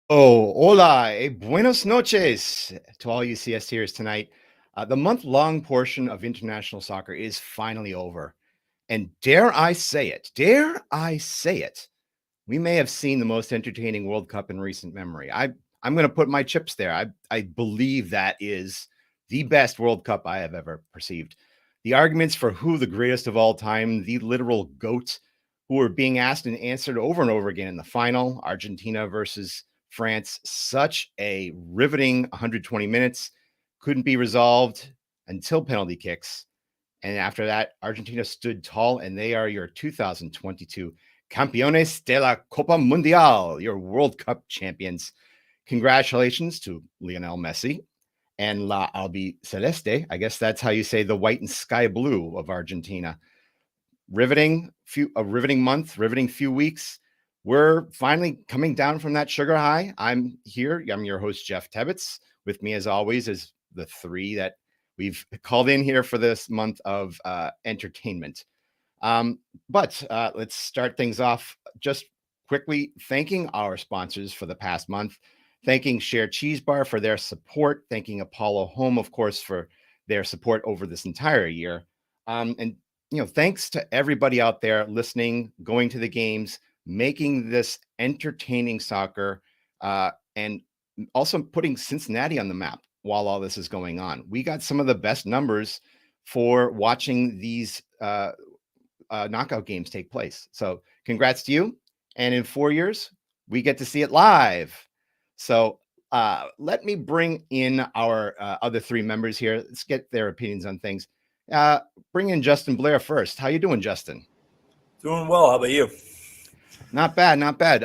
Oh, hola, buenos noches to all you CSTers tonight. The month-long portion of international soccer is finally over. And dare I say it, we may have seen the most entertaining World Cup in recent memory. I'm going to put my chips there. I believe that is the best World Cup I have ever perceived. The arguments for who the greatest of all time, the literal GOAT, who are being asked and answered over and over again in the final, Argentina versus France, such a riveting 120 minutes, couldn't be resolved until penalty kicks. And after that, Argentina stood tall, and they are your 2022 Campeones de la Copa Mundial, your World Cup champions. Congratulations to Lionel Messi and La Albiceleste. I guess that's how you say the white and sky blue of Argentina. A riveting month, riveting few weeks. We're finally coming down from that sugar high. I'm here. I'm your host, Jeff Tebbets. With me, as always, is the three that we've called in here for this month of entertainment. But let's start things off just quickly thanking our sponsors for the past month, thanking Share Cheese Bar for their support, thanking Apollo Home, of course, for their support over this entire year. And thanks to everybody out there listening, going to the games, making this entertaining soccer, and also putting Cincinnati on the map while all this is going on. We got some of the best numbers for watching these knockout games take place. So congrats to you. And in 4 years, we get to see it live. So let me bring in our other three members here. Let's get their opinions on things. Bring in Justin Blair first. How you doing, Justin? Doing well. How about you? Not bad, not bad.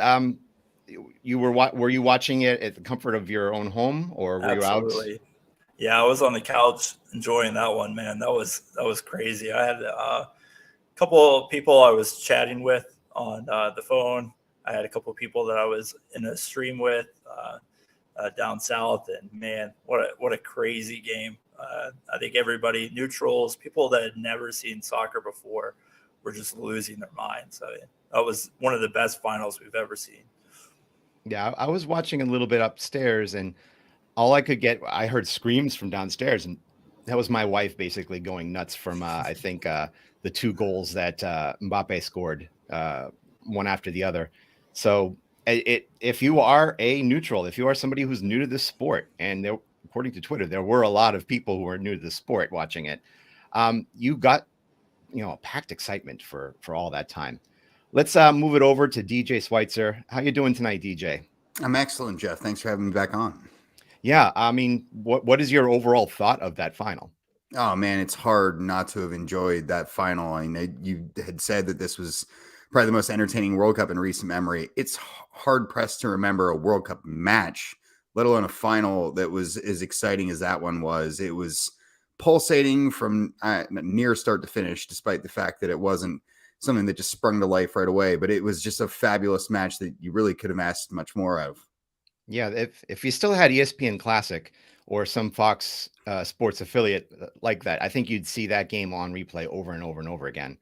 Were you watching it at the comfort of your own home, or were you out? Absolutely. Yeah, I was on the couch enjoying that one, man. That was crazy. I had a couple of people I was chatting with on the phone. I had a couple of people that I was in a stream with down south, and man, what a crazy game. I think everybody, neutrals, people that had never seen soccer before, were just losing their minds. So that was one of the best finals we've ever seen. Yeah, I was watching a little bit upstairs, and all I could get, I heard screams from downstairs, and that was my wife basically going nuts from I think the two goals that Mbappe scored, one after the other. So if you are a neutral, if you are somebody who's new to this sport, and there, according to Twitter, there were a lot of people who are new to the sport watching it, you got a packed excitement for all that time. Let's move it over to DJ Schweitzer. How you doing tonight, DJ? I'm excellent, Jeff. Thanks for having me back on. Yeah, I mean, what is your overall thought of that final? Oh man, it's hard not to have enjoyed that final. I mean, you had said that this was probably the most entertaining World Cup in recent memory. It's hard pressed to remember a World Cup match, let alone a final that was as exciting as that one was. It was pulsating from near start to finish, despite the fact that it wasn't something that just sprung to life right away. But it was just a fabulous match that you really could have asked much more of. Yeah, if you still had ESPN Classic or some Fox Sports affiliate like that, I think you'd see that game on replay over and over and over again.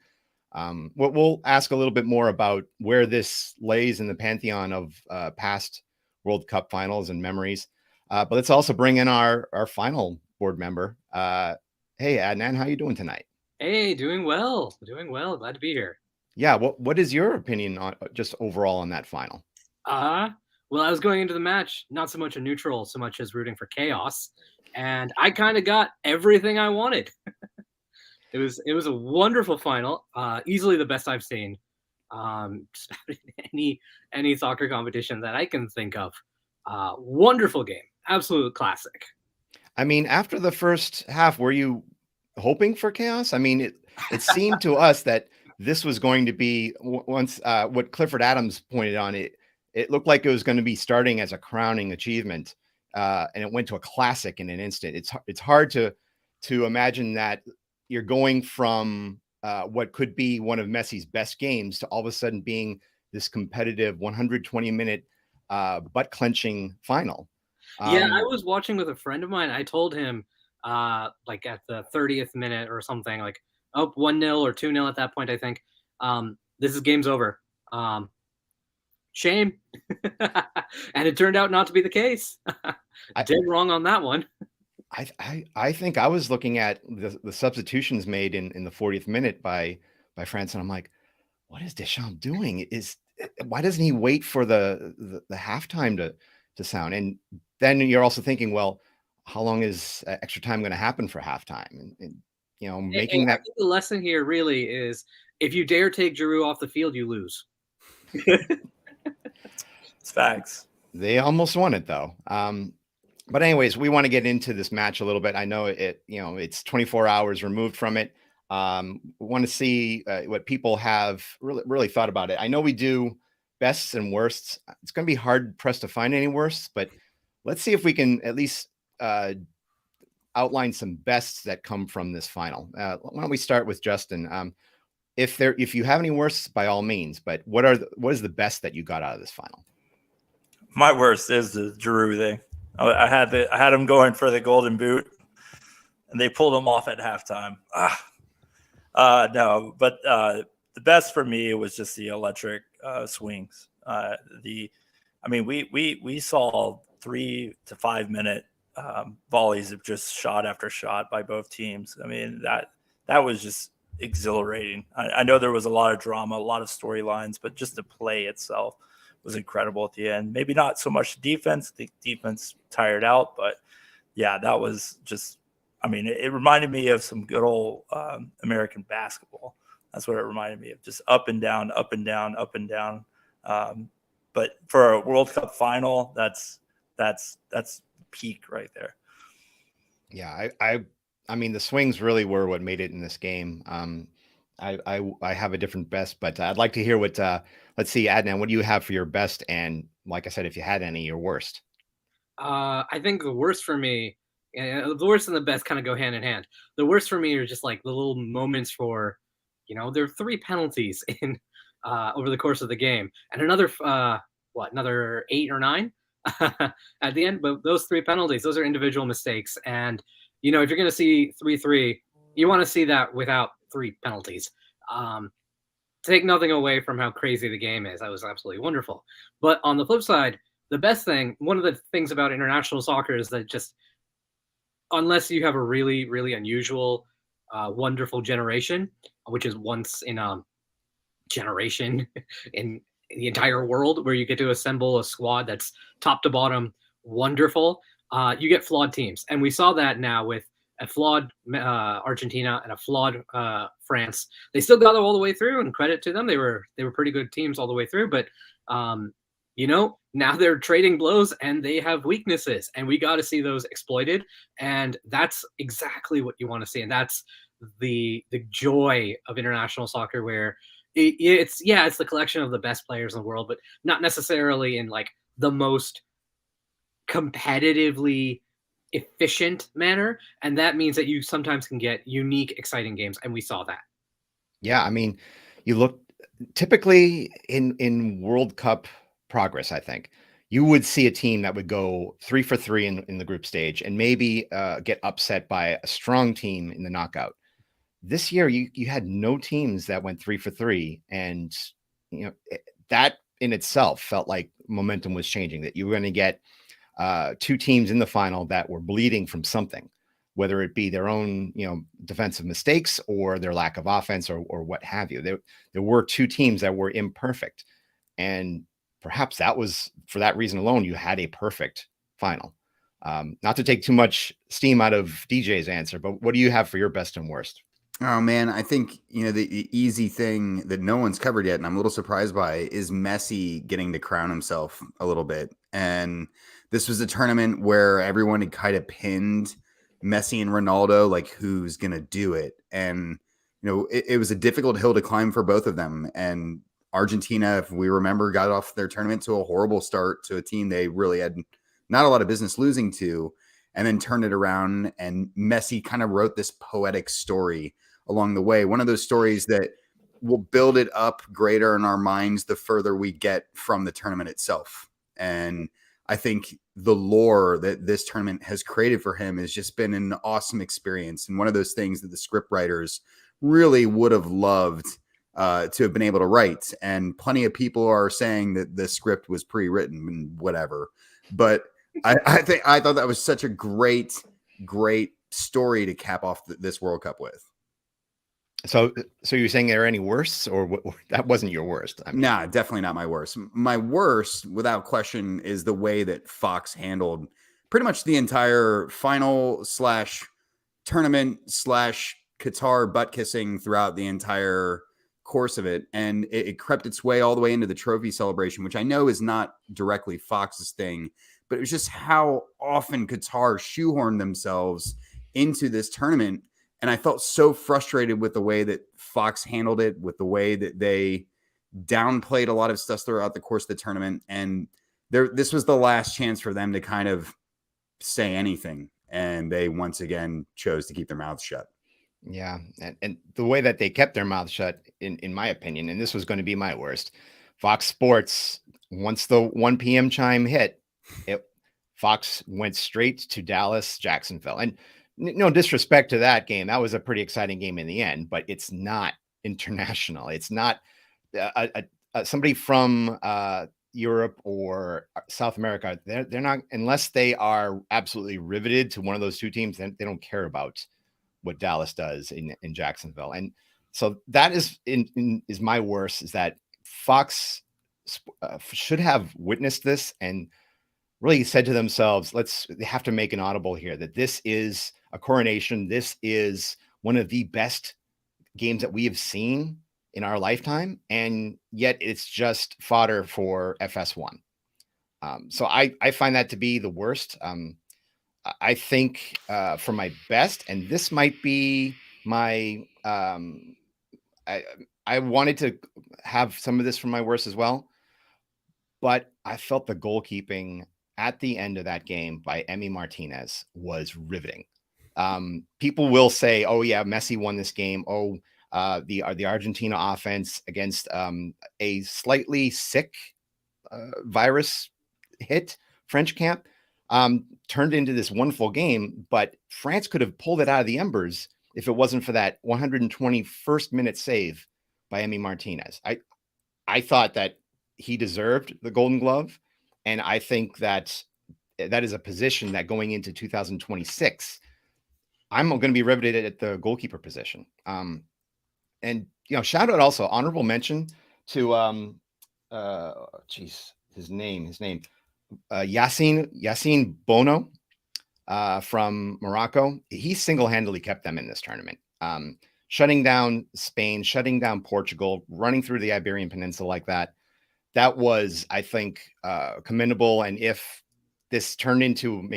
We'll ask a little bit more about where this lays in the pantheon of past World Cup finals and memories. But let's also bring in our final board member. Hey, Adnan, how you doing tonight? Hey, doing well. Doing well. Glad to be here. Yeah, what is your opinion on just overall on that final? Uh, well, I was going into the match not so much a neutral, so much as rooting for chaos, and I kind of got everything I wanted. It was a wonderful final, easily the best I've seen. Just about in any soccer competition that I can think of. Wonderful game, absolute classic. I mean, after the first half, were you hoping for chaos? I mean, it seemed to us that this was going to be once what Clifford Adams pointed on it. It looked like it was going to be starting as a crowning achievement, and it went to a classic in an instant. It's hard to imagine that you're going from what could be one of Messi's best games to all of a sudden being this competitive 120-minute butt clenching final. Yeah, I was watching with a friend of mine. I told him, like at the 30th minute or something, like up 1-0 or 2-0 at that point, I think. This is game's over. shame. And it turned out not to be the case. I- Dead wrong on that one. I think I was looking at the substitutions made in the 40th minute by France, and I'm like, what is Deschamps doing? Why doesn't he wait for the halftime to sound? And then you're also thinking, well, how long is extra time going to happen for halftime? And making I that. think the lesson here really is if you dare take Giroud off the field, you lose. It's facts. They almost won it though. But anyways, we want to get into this match a little bit. I know it's 24 hours removed from it. We want to see what people have really thought about it. I know we do bests and worsts. It's going to be hard pressed to find any worsts, but let's see if we can at least outline some bests that come from this final. Why don't we start with Justin? If you have any worsts, by all means. But what is the best that you got out of this final? My worst is the Giroud thing. I had him going for the golden boot, and they pulled him off at halftime. No, but the best for me was just the electric swings. We saw 3 to 5 minute volleys of just shot after shot by both teams. I mean, that was just exhilarating. I know there was a lot of drama, a lot of storylines, but just the play itself was incredible at the end. Maybe not so much defense. The defense tired out, but yeah, that was just, it reminded me of some good old American basketball. That's what it reminded me of, just up and down, up and down, up and down. But for a World Cup final, that's peak right there. Yeah, I mean, the swings really were what made it in this game. I have a different best, but I'd like to hear what. Let's see, Adnan, what do you have for your best? And like I said, if you had any, your worst. I think the worst for me, the worst and the best kind of go hand in hand. The worst for me are just like the little moments for, there are 3 penalties in over the course of the game, and another 8 or 9 at the end. But those 3 penalties, those are individual mistakes, and if you're going to see 3-3, you want to see that without 3 penalties. Take nothing away from how crazy the game is. That was absolutely wonderful. But on the flip side, the best thing, one of the things about international soccer is that just unless you have a really, really unusual, wonderful generation, which is once in a generation in the entire world, where you get to assemble a squad that's top to bottom wonderful, you get flawed teams. And we saw that now with a flawed Argentina and a flawed France. They still got it all the way through, and credit to them. They were pretty good teams all the way through. But now they're trading blows and they have weaknesses, and we got to see those exploited. And that's exactly what you want to see. And that's the joy of international soccer, where it's the collection of the best players in the world, but not necessarily in like the most competitively efficient manner, and that means that you sometimes can get unique, exciting games, and we saw that. Yeah, I mean, you look typically in World Cup progress, I think you would see a team that would go 3 for 3 in the group stage and maybe get upset by a strong team in the knockout. This year, you had no teams that went 3 for 3, and that in itself felt like momentum was changing, that you were going to get 2 teams in the final that were bleeding from something, whether it be their own, defensive mistakes or their lack of offense or what have you. There were 2 teams that were imperfect, and perhaps that was for that reason alone, you had a perfect final. Not to take too much steam out of DJ's answer, but what do you have for your best and worst? Oh man, I think the easy thing that no one's covered yet, and I'm a little surprised by, is Messi getting to crown himself a little bit. And this was a tournament where everyone had kind of pinned Messi and Ronaldo, like who's gonna do it. And it was a difficult hill to climb for both of them. And Argentina, if we remember, got off their tournament to a horrible start to a team they really had not a lot of business losing to, and then turned it around. And Messi kind of wrote this poetic story along the way. One of those stories that will build it up greater in our minds the further we get from the tournament itself. And I think the lore that this tournament has created for him has just been an awesome experience. And one of those things that the script writers really would have loved to have been able to write. And plenty of people are saying that the script was pre-written and whatever. But I thought that was such a great story to cap off this World Cup with. So you're saying there are any worse, or that wasn't your worst? I mean, Nah, definitely not my worst. My worst, without question, is the way that Fox handled pretty much the entire final / tournament / Qatar butt kissing throughout the entire course of it. And it crept its way all the way into the trophy celebration, which I know is not directly Fox's thing, but it was just how often Qatar shoehorned themselves into this tournament. And I felt so frustrated with the way that Fox handled it, with the way that they downplayed a lot of stuff throughout the course of the tournament. And this was the last chance for them to kind of say anything. And they once again chose to keep their mouths shut. Yeah. And the way that they kept their mouths shut, in my opinion, and this was going to be my worst, Fox Sports, once the 1 p.m. chime hit, Fox went straight to Dallas, Jacksonville. And no disrespect to that game. That was a pretty exciting game in the end, but it's not international. It's not somebody from Europe or South America. They're not, unless they are absolutely riveted to one of those two teams, they don't care about what Dallas does in Jacksonville. And so that is is my worst, is that Fox should have witnessed this and really said to themselves, they have to make an audible here, that this is a coronation. This is one of the best games that we have seen in our lifetime. And yet it's just fodder for FS1. So I find that to be the worst. I think for my best, and this might be my, I wanted to have some of this from my worst as well, but I felt the goalkeeping at the end of that game by Emi Martinez was riveting. People will say, "Oh yeah, Messi won this game." Oh, the Argentina offense against a slightly sick virus hit French camp turned into this wonderful game, but France could have pulled it out of the embers if it wasn't for that 121st minute save by Emi Martinez. I thought that he deserved the Golden Glove. And I think that is a position that going into 2026, I'm going to be riveted at the goalkeeper position. And, shout out also, honorable mention to, his name, Yassine Bono from Morocco. He single-handedly kept them in this tournament, shutting down Spain, shutting down Portugal, running through the Iberian Peninsula like that. That was, I think, commendable. And if this turned into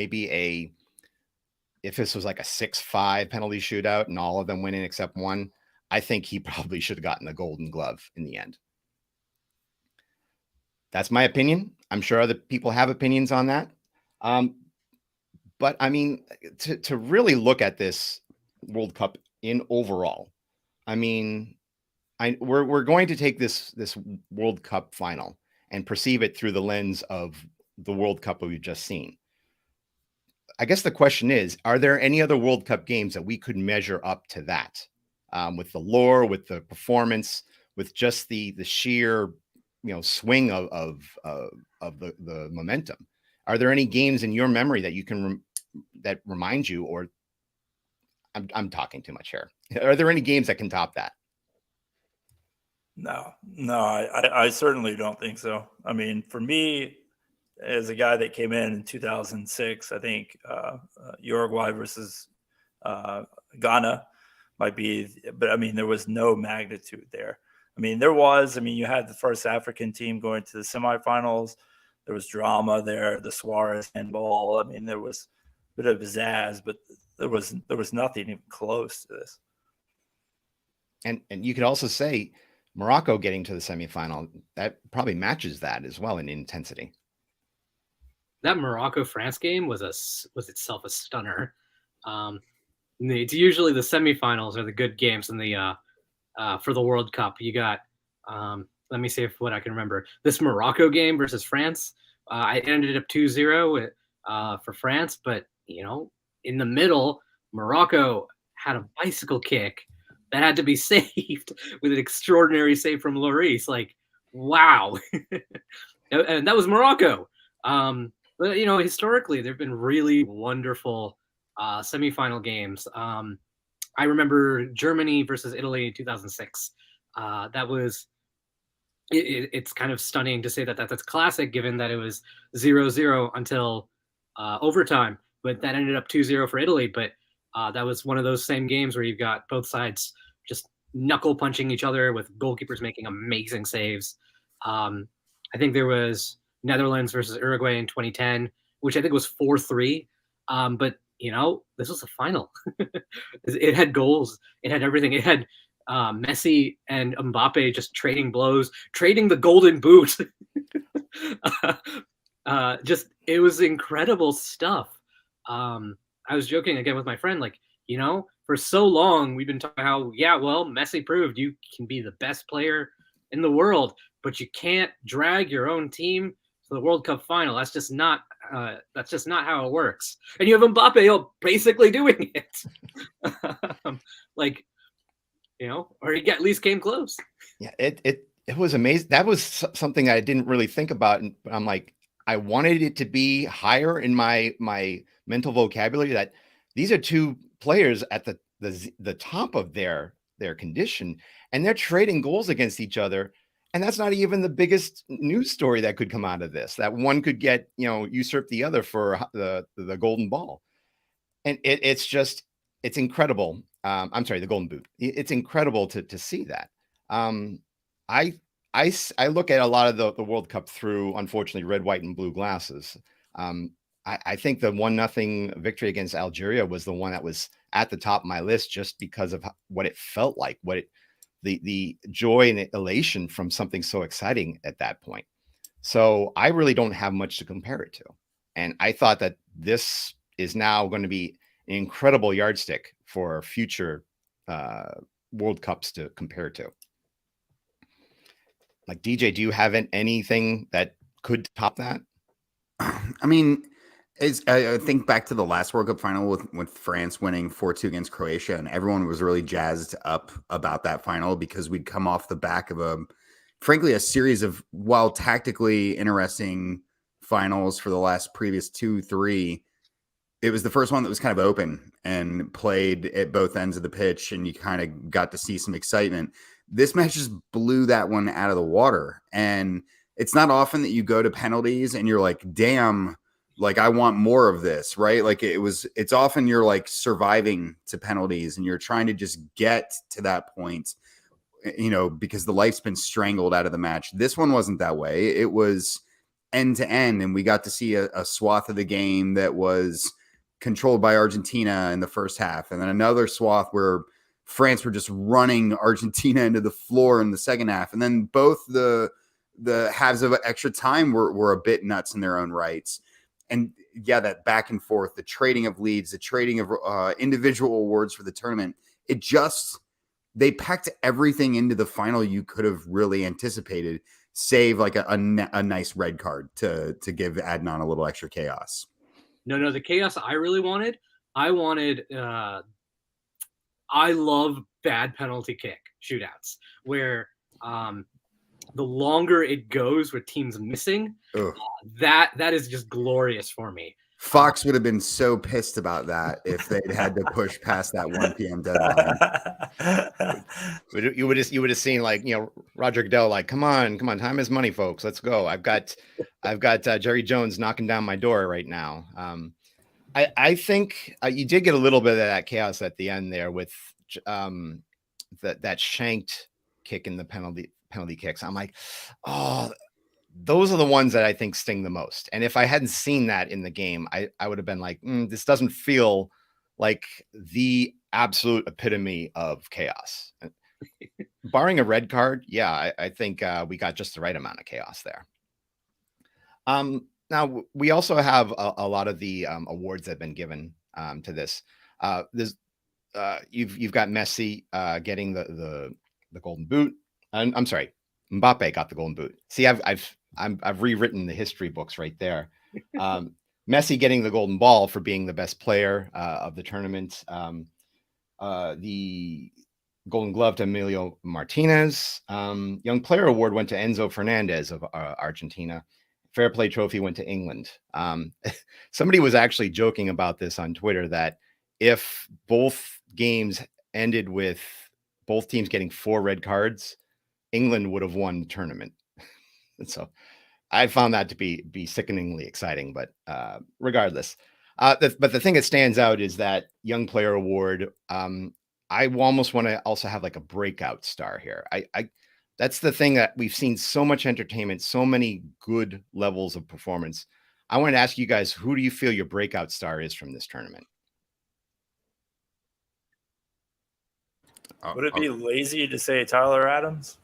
if this was like a 6-5 penalty shootout and all of them went in except one, I think he probably should have gotten the Golden Glove in the end. That's my opinion. I'm sure other people have opinions on that. But I mean, to really look at this World Cup in overall, I mean, we're going to take this World Cup final and perceive it through the lens of the World Cup that we've just seen. I guess the question is, are there any other World Cup games that we could measure up to that, with the lore, with the performance, with just the sheer, swing of the momentum? Are there any games in your memory that you can that remind you, or I'm talking too much here? Are there any games that can top that? No, I certainly don't think so. I mean, for me, as a guy that came in 2006, I think Uruguay versus Ghana might be, but I mean, there was no magnitude there. I mean, you had the first African team going to the semifinals. There was drama there, the Suarez handball. I mean, there was a bit of pizzazz, but there was nothing even close to this. And you could also say Morocco getting to the semifinal, that probably matches that as well in intensity. That Morocco-France game was itself a stunner. It's usually the semifinals are the good games in the for the World Cup. You got let me see what I can remember. This Morocco game versus France, I ended up 2-0 for France, but in the middle, Morocco had a bicycle kick that had to be saved with an extraordinary save from Lloris. Like, wow. And that was Morocco. But, you know, historically, there have been really wonderful semifinal games. I remember Germany versus Italy in 2006. That was, it's kind of stunning to say that that's classic, given that it was 0-0 until overtime, but that ended up 2-0 for Italy. But that was one of those same games where you've got both sides just knuckle punching each other with goalkeepers making amazing saves. I think there was Netherlands versus Uruguay in 2010, which I think was 4-3. But, you know, this was a final. It had goals. It had everything. It had Messi and Mbappe just trading blows, trading the golden boot. Just, it was incredible stuff. I was joking again with my friend, like, you know, for so long we've been talking how, yeah, well, Messi proved you can be the best player in the world, but you can't drag your own team to the World Cup final. That's just not how it works. And you have Mbappe basically doing it. Like, you know, or he at least came close. Yeah, it was amazing. That was something I didn't really think about, and I'm like, I wanted it to be higher in my mental vocabulary, that these are two players at the top of their condition, and they're trading goals against each other. And that's not even the biggest news story that could come out of this, that one could get, you know, usurp the other for the golden ball. And it's incredible. I'm sorry, the golden boot. It's incredible to see that. I look at a lot of the World Cup through, unfortunately, red, white, and blue glasses. I think the 1-0 victory against Algeria was the one that was at the top of my list, just because of what it felt like, the joy and elation from something so exciting at that point. So I really don't have much to compare it to. And I thought that this is now going to be an incredible yardstick for future World Cups to compare to. Like, DJ, do you have anything that could top that? I mean, I think back to the last World Cup final with France winning 4-2 against Croatia, and everyone was really jazzed up about that final because we'd come off the back of frankly, a series of, while tactically interesting finals for the last previous 2-3. It was the first one that was kind of open and played at both ends of the pitch, and you kind of got to see some excitement. This match just blew that one out of the water, and it's not often that you go to penalties and you're like, damn, like, I want more of this, right? Like, it's often you're like surviving to penalties and you're trying to just get to that point, you know, because the life's been strangled out of the match. This one wasn't that way. It was end to end, and we got to see a swath of the game that was controlled by Argentina in the first half, and then another swath where France were just running Argentina into the floor in the second half. And then both the halves of extra time were a bit nuts in their own rights. And yeah, that back and forth, the trading of leads, the trading of individual awards for the tournament, they packed everything into the final you could have really anticipated, save like a nice red card to give Adnan a little extra chaos. No, the chaos I really wanted, I love bad penalty kick shootouts where the longer it goes with teams missing, that is just glorious for me. Fox would have been so pissed about that if they'd had to push past that 1 p.m. deadline. You would have seen, like, you know, Roger Goodell, like, come on, time is money, folks. Let's go. I've got Jerry Jones knocking down my door right now. I think you did get a little bit of that chaos at the end there with that shanked kick in the penalty kicks. I'm like, oh, those are the ones that I think sting the most. And if I hadn't seen that in the game, I would have been like, this doesn't feel like the absolute epitome of chaos. Barring a red card, yeah, I think we got just the right amount of chaos there. Now, we also have a lot of the awards that have been given to this. You've got Messi getting the golden boot. I'm sorry, Mbappe got the golden boot. See, I've rewritten the history books right there. Messi getting the golden ball for being the best player of the tournament. The Golden Glove to Emilio Martinez. Young Player Award went to Enzo Fernandez of Argentina. Fair Play Trophy went to England. Somebody was actually joking about this on Twitter that if both games ended with both teams getting 4 red cards, England would have won the tournament. And so I found that to be sickeningly exciting, but regardless. But the thing that stands out is that Young Player Award. I almost want to also have like a breakout star here. That's the thing that we've seen so much entertainment, so many good levels of performance. I wanted to ask you guys, who do you feel your breakout star is from this tournament? Would it be lazy to say Tyler Adams?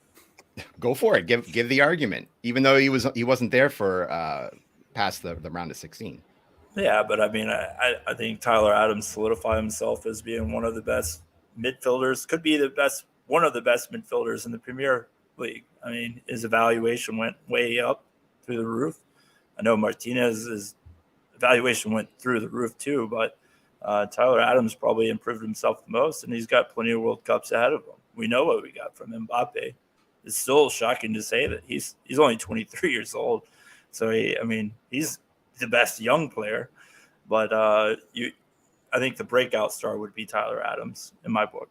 Go for it. Give the argument, even though he wasn't there for past the round of 16. Yeah, but I mean, I think Tyler Adams solidified himself as being one of the best midfielders. Could be one of the best midfielders in the Premier League. I mean, his evaluation went way up through the roof. I know Martinez's evaluation went through the roof too, but Tyler Adams probably improved himself the most, and he's got plenty of World Cups ahead of him. We know what we got from Mbappe. It's still shocking to say that he's only 23 years old. So he's the best young player, but I think the breakout star would be Tyler Adams in my book.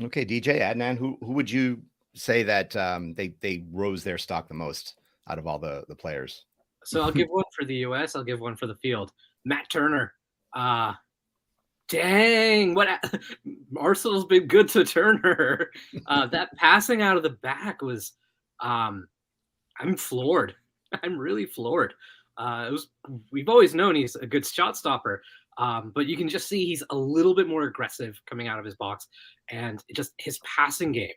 Okay, DJ Adnan, who would you say that they rose their stock the most out of all the players? So I'll give one for the US. I'll give one for the field. Matt Turner. Dang, Arsenal's been good to Turner. That passing out of the back was, I'm floored. I'm really floored. We've always known he's a good shot stopper, but you can just see he's a little bit more aggressive coming out of his box, and just his passing game.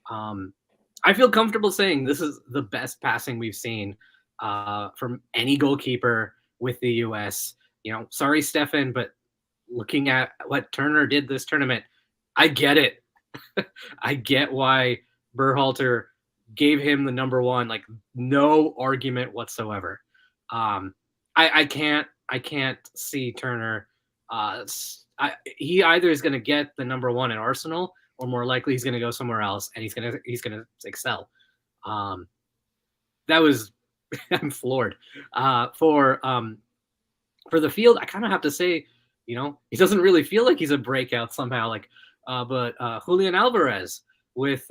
I feel comfortable saying this is the best passing we've seen from any goalkeeper with the US. Sorry, Stefan, but looking at what Turner did this tournament, I get it. I get why Berhalter gave him the number one, like no argument whatsoever. I can't see Turner. He either is going to get the number one in Arsenal, or more likely he's going to go somewhere else and he's going to excel. That was I'm floored. For the field, I kind of have to say, he doesn't really feel like he's a breakout somehow. But Julian Alvarez with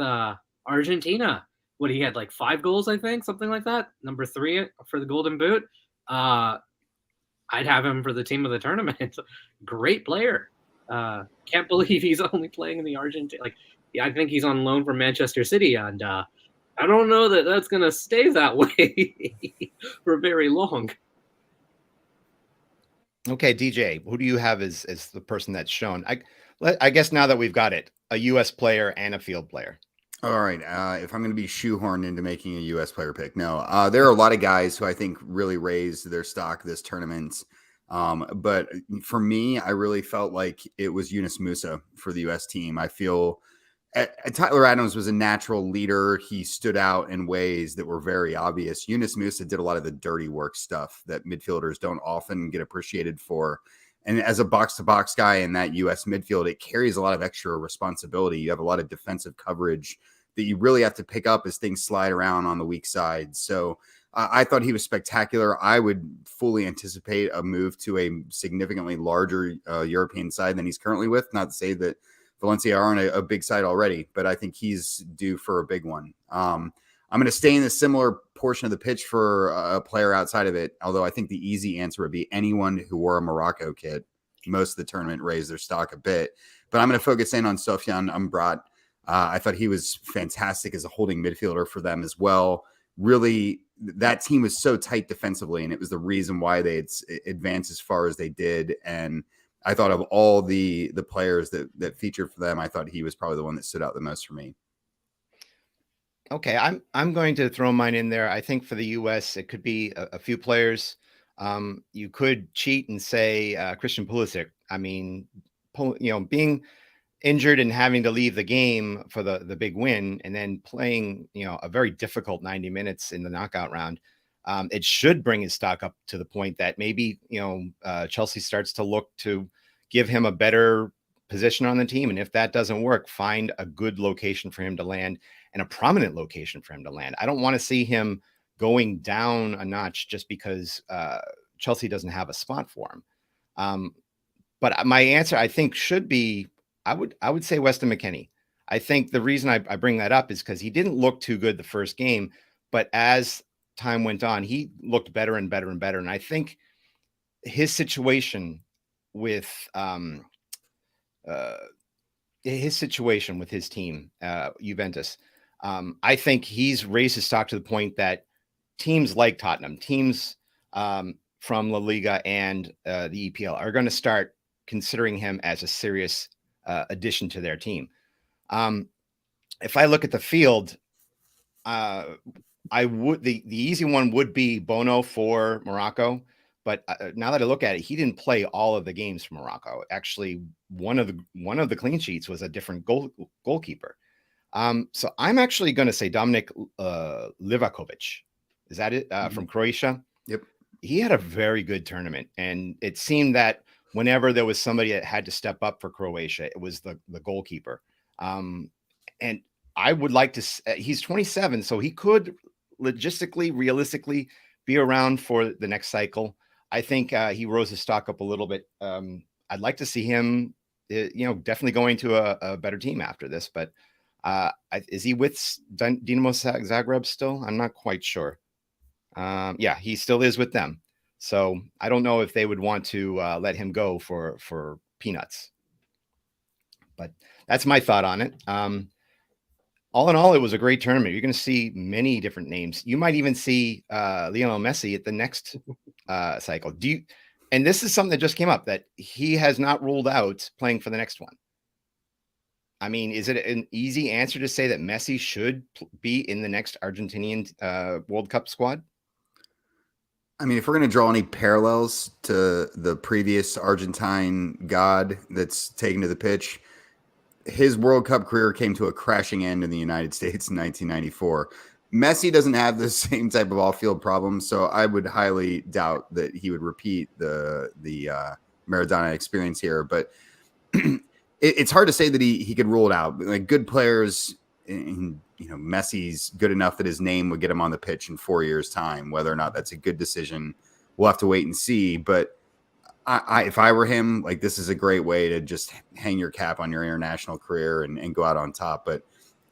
Argentina. What, he had like 5 goals, I think, something like that. Number 3 for the Golden Boot. I'd have him for the team of the tournament. Great player. Can't believe he's only playing in the Argentina. I think he's on loan from Manchester City, and I don't know that that's going to stay that way for very long. Okay, DJ, who do you have as the person that's shown? I guess now that we've got it, a U.S. player and a field player. All right. If I'm going to be shoehorned into making a U.S. player pick, no. There are a lot of guys who I think really raised their stock this tournament. But for me, I really felt like it was Yunus Musa for the U.S. team. I feel Tyler Adams was a natural leader. He stood out in ways that were very obvious. Yunus Musa did a lot of the dirty work stuff that midfielders don't often get appreciated for. And as a box-to-box guy in that U.S. midfield, it carries a lot of extra responsibility. You have a lot of defensive coverage that you really have to pick up as things slide around on the weak side. So I thought he was spectacular. I would fully anticipate a move to a significantly larger European side than he's currently with. Not to say that Valencia aren't a big side already, but I think he's due for a big one. I'm going to stay in a similar portion of the pitch for a player outside of it, although I think the easy answer would be anyone who wore a Morocco kit. Most of the tournament raised their stock a bit. But I'm going to focus in on Sofiane Amrabat. I thought he was fantastic as a holding midfielder for them as well. Really, that team was so tight defensively, and it was the reason why they advanced as far as they did. And I thought of all the players that featured for them, I thought he was probably the one that stood out the most for me. Okay, I'm going to throw mine in there. I think for the U.S., it could be a few players. You could cheat and say Christian Pulisic. I mean, being injured and having to leave the game for the big win, and then playing a very difficult 90 minutes in the knockout round, it should bring his stock up to the point that maybe Chelsea starts to look to give him a better position on the team. And if that doesn't work, find a good location for him to land and a prominent location for him to land. I don't want to see him going down a notch just because Chelsea doesn't have a spot for him. But my answer, I think, should be I would say Weston McKennie. I think the reason I bring that up is because he didn't look too good the first game, but as time went on, he looked better and better and better. And I think his situation with his team, Juventus, I think he's raised his stock to the point that teams like Tottenham, teams from La Liga and the EPL are going to start considering him as a serious addition to their team. If I look at the field, I would the easy one would be Bono for Morocco, but now that I look at it, he didn't play all of the games for Morocco. Actually, one of the clean sheets was a different goalkeeper. So I'm actually going to say Dominik Livakovic. Is that it? From Croatia? Yep. He had a very good tournament, and it seemed that whenever there was somebody that had to step up for Croatia, it was the goalkeeper. And I would like to. He's 27, so he could realistically be around for the next cycle. I think he rose his stock up a little bit. I'd like to see him, definitely going to a better team after this. But is he with Dinamo Zagreb still? I'm not quite sure. Yeah, he still is with them. So I don't know if they would want to let him go for peanuts. But that's my thought on it. All in all, it was a great tournament. You're going to see many different names. You might even see Lionel Messi at the next cycle. And this is something that just came up, that he has not ruled out playing for the next one. I mean, is it an easy answer to say that Messi should be in the next Argentinian World Cup squad? I mean, if we're going to draw any parallels to the previous Argentine god that's taken to the pitch, his World Cup career came to a crashing end in the United States in 1994. Messi doesn't have the same type of off-field problems, so I would highly doubt that he would repeat the Maradona experience here. But it's hard to say that he could rule it out. Like, good players, Messi's good enough that his name would get him on the pitch in 4 years' time. Whether or not that's a good decision, we'll have to wait and see. But if I were him, like, this is a great way to just hang your cap on your international career and go out on top. But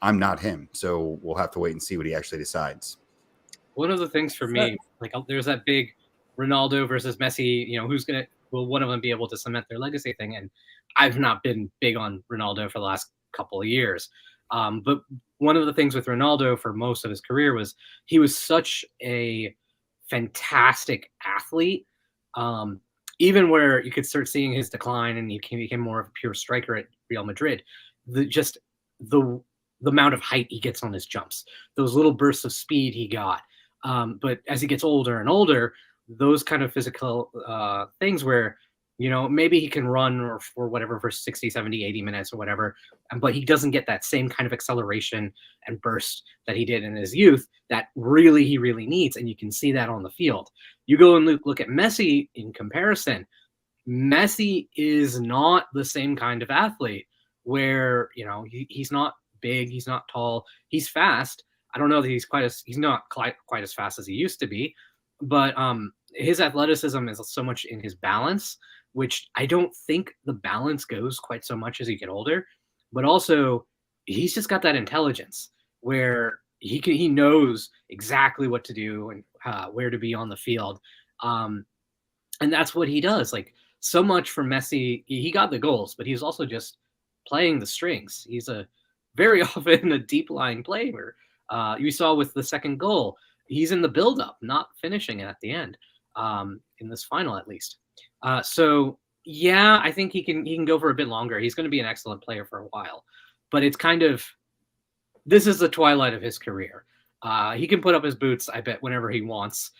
I'm not him, so we'll have to wait and see what he actually decides. One of the things for me, like, there's that big Ronaldo versus Messi, will one of them be able to cement their legacy thing? And I've not been big on Ronaldo for the last couple of years. But one of the things with Ronaldo for most of his career was he was such a fantastic athlete. Even where you could start seeing his decline and he became more of a pure striker at Real Madrid, the amount of height he gets on his jumps, those little bursts of speed he got. But as he gets older and older, those kind of physical things where, maybe he can run or whatever for 60, 70, 80 minutes or whatever, but he doesn't get that same kind of acceleration and burst that he did in his youth that he really needs. And you can see that on the field. You go and look at Messi in comparison. Messi is not the same kind of athlete where, he's not big, he's not tall, he's fast. I don't know that he's not quite as fast as he used to be, but his athleticism is so much in his balance, which I don't think the balance goes quite so much as you get older. But also, he's just got that intelligence where he knows exactly what to do and where to be on the field, and that's what he does. Like, so much for Messi, he got the goals, but he's also just playing the strings. He's very often a deep lying player. You saw with the second goal, he's in the build-up, not finishing it at the end, in this final at least. So yeah, I think he can go for a bit longer. He's going to be an excellent player for a while, but it's this is the twilight of his career. He can put up his boots, I bet, whenever he wants.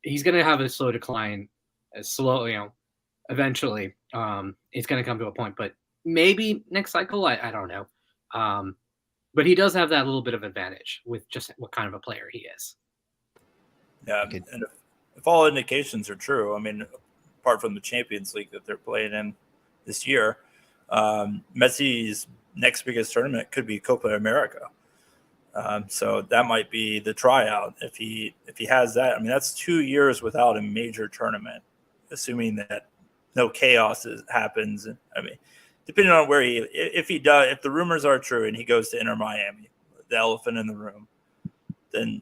He's going to have a slow decline, eventually. It's going to come to a point, but maybe next cycle, I don't know. But he does have that little bit of advantage with just what kind of a player he is. Yeah, and if all indications are true, I mean, apart from the Champions League that they're playing in this year, Messi's next biggest tournament could be Copa America. So that might be the tryout if he has that. I mean, that's 2 years without a major tournament, assuming that no chaos happens. I mean, depending on where if the rumors are true and he goes to Inter Miami, the elephant in the room, then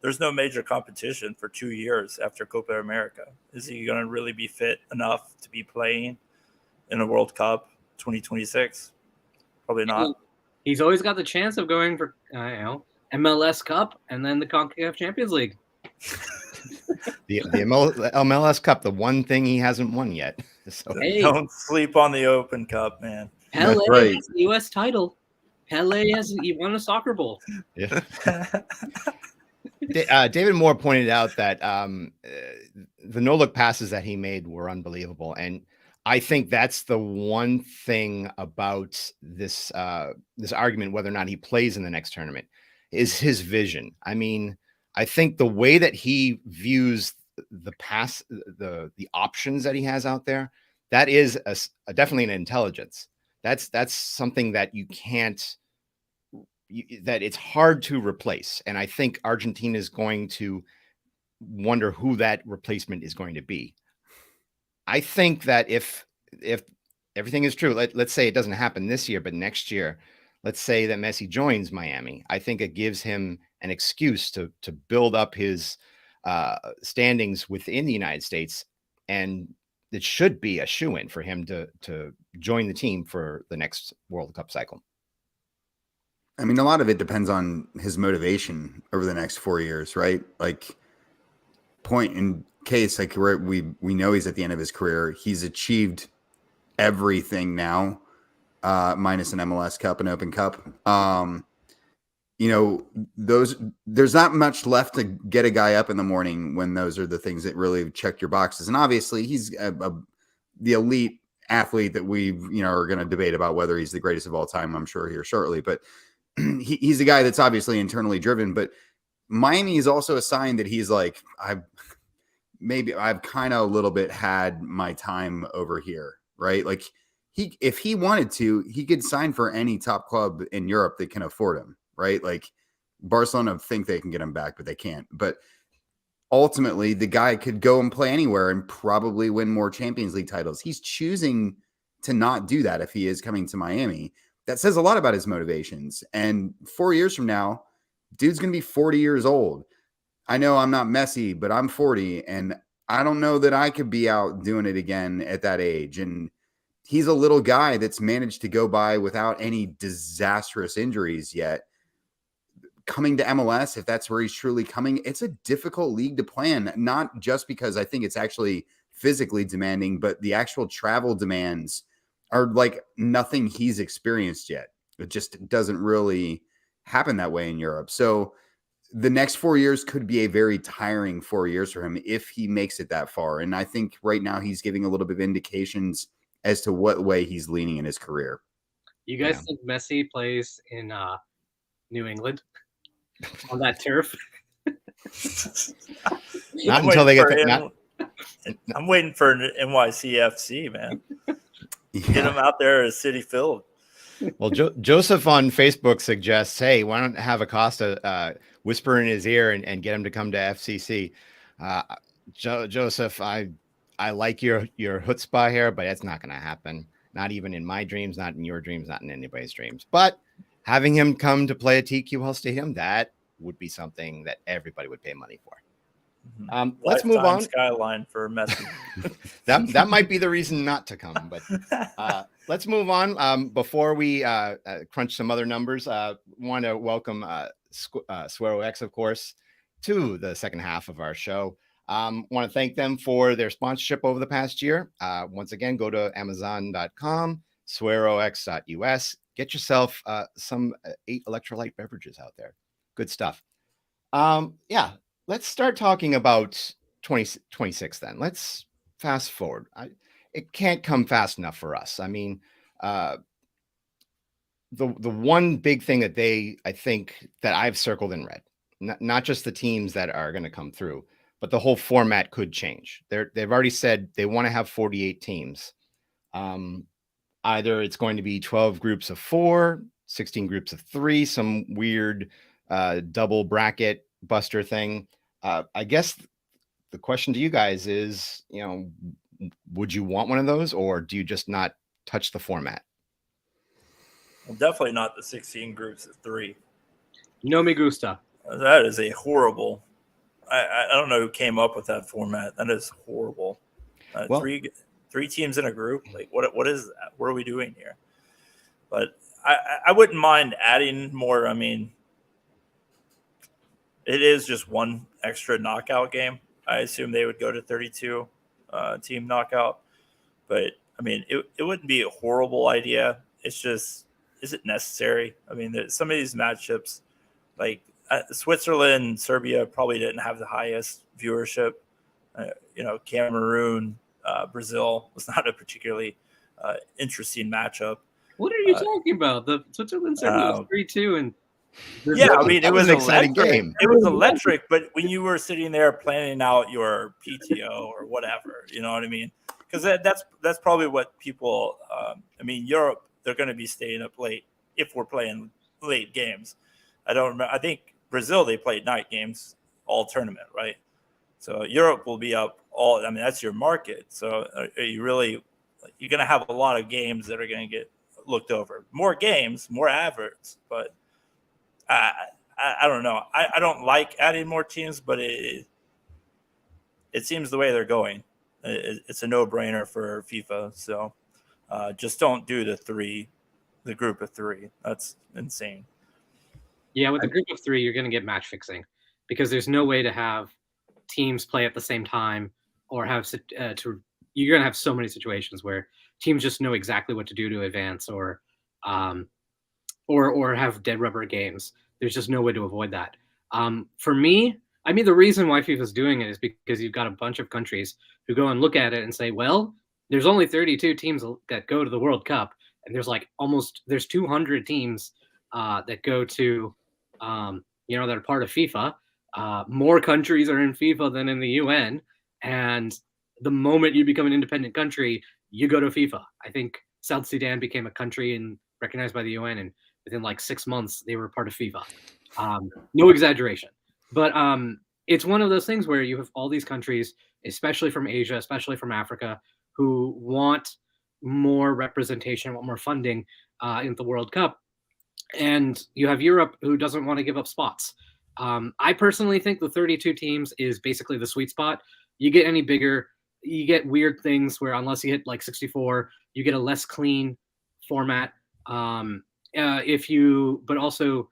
there's no major competition for 2 years after Copa America. Is he going to really be fit enough to be playing in a World Cup 2026? Probably not. He's always got the chance of going for MLS Cup and then the CONCACAF Champions League. the MLS Cup, the one thing he hasn't won yet. So Hey. Don't sleep on the Open Cup, man. Pele That's right. has the U.S. title. Pele he won a soccer bowl. Yeah. David Moore pointed out that the no-look passes that he made were unbelievable, and I think that's the one thing about this argument, whether or not he plays in the next tournament, is his vision. I mean, I think the way that he views the options that he has out there, that is definitely an intelligence. That's something that you can't. That it's hard to replace. And I think Argentina is going to wonder who that replacement is going to be. I think that if everything is true, let's say it doesn't happen this year, but next year, let's say that Messi joins Miami, I think it gives him an excuse to build up his standings within the United States. And it should be a shoo-in for him to join the team for the next World Cup cycle. I mean, a lot of it depends on his motivation over the next 4 years, right? Like, point in case, like we know he's at the end of his career. He's achieved everything now, minus an MLS Cup and Open Cup. There's not much left to get a guy up in the morning when those are the things that really check your boxes. And obviously, he's the elite athlete that we are going to debate about whether he's the greatest of all time. I'm sure here shortly, but he's a guy that's obviously internally driven, but Miami is also a sign that he's like, I've kind of a little bit had my time over here, right? Like if he wanted to, he could sign for any top club in Europe that can afford him, right? Like Barcelona think they can get him back, but they can't. But ultimately, the guy could go and play anywhere and probably win more Champions League titles. He's choosing to not do that if he is coming to Miami. That says a lot about his motivations. And 4 years from now, dude's going to be 40 years old. I know I'm not Messi, but I'm 40, and I don't know that I could be out doing it again at that age. And he's a little guy that's managed to go by without any disastrous injuries yet. Coming to MLS, if that's where he's truly coming, it's a difficult league to plan, not just because I think it's actually physically demanding, but the actual travel demands are like nothing he's experienced yet. It just doesn't really happen that way in Europe. So the next 4 years could be a very tiring 4 years for him if he makes it that far. And I think right now he's giving a little bit of indications as to what way he's leaning in his career. You guys think Messi plays in New England on that turf? Not until they get I'm waiting for an NYCFC, man. Yeah. Get him out there as City Field. Well, Joseph on Facebook suggests, hey, why don't have Acosta whisper in his ear and get him to come to FCC? Joseph, I like your chutzpah here, but it's not going to happen. Not even in my dreams, not in your dreams, not in anybody's dreams. But having him come to play at TQ Stadium, that would be something that everybody would pay money for. Let's move on. Skyline for Messi. that might be the reason not to come, but let's move on. Before we crunch some other numbers, want to welcome Suero X, of course, to the second half of our show. Want to thank them for their sponsorship over the past year. Once again, go to Amazon.com, SueroX.us. Get yourself some 8 electrolyte beverages out there. Good stuff. Let's start talking about 2026 then. Let's fast forward. It can't come fast enough for us. I mean, the one big thing that I think that I've circled in red, not just the teams that are going to come through, but the whole format could change. They've already said they want to have 48 teams. Either it's going to be 12 groups of 4, 16 groups of 3, some weird double bracket buster thing. I guess the question to you guys is, would you want one of those, or do you just not touch the format? Well, definitely not the 16 groups of 3. No me gusta. That is a horrible. I don't know who came up with that format. That is horrible. Well, three teams in a group. Like what is that? What are we doing here? But I wouldn't mind adding more. I mean, it is just one extra knockout game. I assume they would go to 32 team knockout. But I mean, it wouldn't be a horrible idea. It's just, is it necessary? I mean, some of these matchups, like Switzerland, Serbia probably didn't have the highest viewership. Cameroon, Brazil was not a particularly interesting matchup. What are you talking about? The Switzerland Serbia was 3-2, and yeah, I mean, it was an exciting electric. game. It was electric, but when you were sitting there planning out your PTO or whatever, you know what I mean? Because that's probably what people. I mean, Europe, they're going to be staying up late if we're playing late games. I don't remember. I think Brazil, they played night games all tournament, right? So Europe will be up all. I mean, that's your market. So are you really? You're going to have a lot of games that are going to get looked over. More games, more adverts, but I don't know. I don't like adding more teams, but it seems the way they're going. It's a no-brainer for FIFA. So just don't do the group of 3. That's insane. Yeah, with a group of 3, you're going to get match fixing because there's no way to have teams play at the same time or have you're going to have so many situations where teams just know exactly what to do to advance or have dead rubber games. There's just no way to avoid that. For me, I mean, the reason why FIFA is doing it is because you've got a bunch of countries who go and look at it and say, well, there's only 32 teams that go to the World Cup, and there's 200 teams that go to, that are part of FIFA. More countries are in FIFA than in the UN, and the moment you become an independent country, you go to FIFA. I think South Sudan became a country and recognized by the UN, and within like 6 months, they were part of FIFA. No exaggeration. But it's one of those things where you have all these countries, especially from Asia, especially from Africa, who want more representation, want more funding in the World Cup. And you have Europe who doesn't want to give up spots. I personally think the 32 teams is basically the sweet spot. You get any bigger, you get weird things where unless you hit like 64, you get a less clean format. But also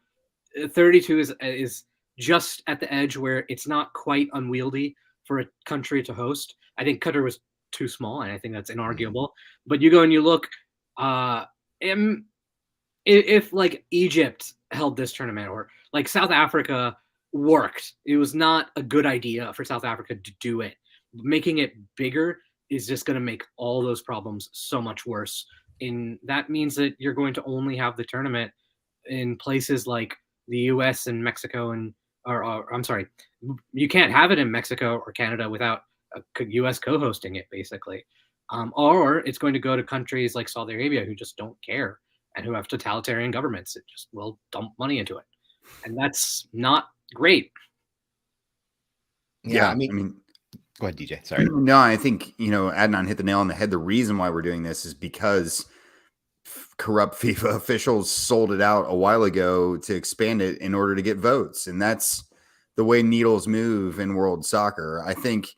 32 is just at the edge where it's not quite unwieldy for a country to host. I think Qatar was too small, and I think that's inarguable. But you go and you look, if like Egypt held this tournament or like South Africa worked, it was not a good idea for South Africa to do it. Making it bigger is just going to make all those problems so much worse. And that means that you're going to only have the tournament in places like the US and Mexico or I'm sorry, you can't have it in Mexico or Canada without a US co-hosting it basically. Or it's going to go to countries like Saudi Arabia who just don't care and who have totalitarian governments that just will dump money into it. And that's not great. Yeah, I mean, go ahead, DJ. Sorry. No, I think, Adnan hit the nail on the head. The reason why we're doing this is because corrupt FIFA officials sold it out a while ago to expand it in order to get votes. And that's the way needles move in world soccer. I think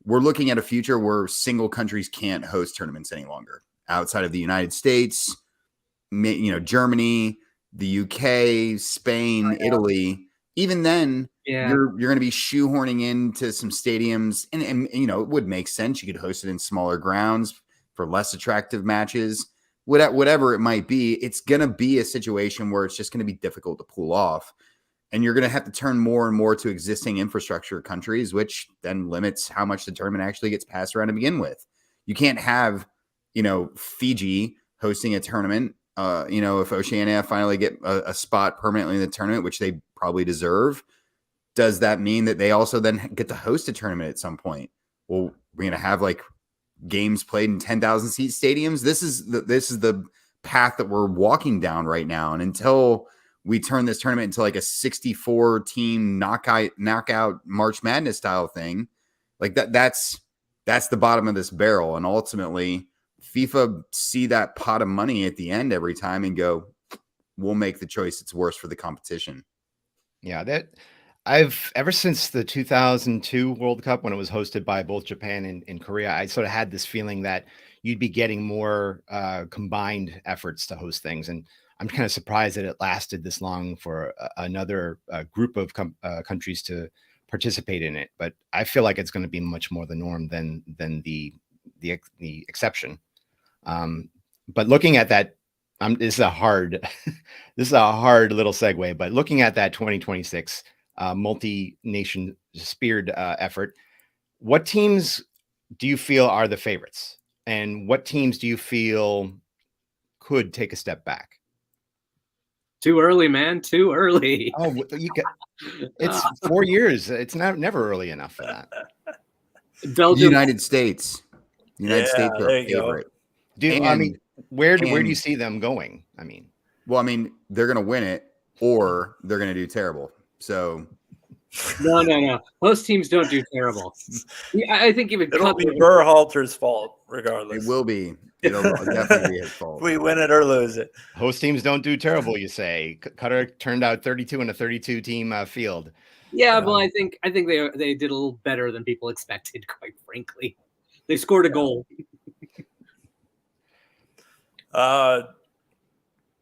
we're looking at a future where single countries can't host tournaments any longer outside of the United States, Germany, the UK, Spain, Italy. Even then, you're going to be shoehorning into some stadiums, and it would make sense. You could host it in smaller grounds for less attractive matches, whatever it might be. It's going to be a situation where it's just going to be difficult to pull off, and you're going to have to turn more and more to existing infrastructure countries, which then limits how much the tournament actually gets passed around to begin with. You can't have, Fiji hosting a tournament. If Oceania finally get a spot permanently in the tournament, which they probably deserve, does that mean that they also then get to host a tournament at some point? Well, we're going to have like games played in 10,000 seat stadiums. This is the path that we're walking down right now. And until we turn this tournament into like a 64 team knockout March Madness style thing, like that's the bottom of this barrel. And ultimately FIFA see that pot of money at the end every time and go, we'll make the choice it's worse for the competition. Yeah, that I've ever since the 2002 World Cup, when it was hosted by both Japan and Korea, I sort of had this feeling that you'd be getting more combined efforts to host things. And I'm kind of surprised that it lasted this long for another group of countries to participate in it. But I feel like it's going to be much more the norm than the exception. But looking at that, this is a hard little segue. But looking at that 2026 multi-nation speared effort, what teams do you feel are the favorites, and what teams do you feel could take a step back? Too early, man. Too early. Oh, it's 4 years. It's never early enough for that. Belgium. United States are there you favorite. Go. Where do you see them going? They're going to win it, or they're going to do terrible. So no. Most teams don't do terrible. I think it would. It'll be Berhalter's fault, regardless. It will be. It'll definitely be his fault. We win it or lose it. Host teams don't do terrible, you say. Qatar turned out 32 in a 32 team field. Yeah, well, I think they did a little better than people expected. Quite frankly, they scored a goal.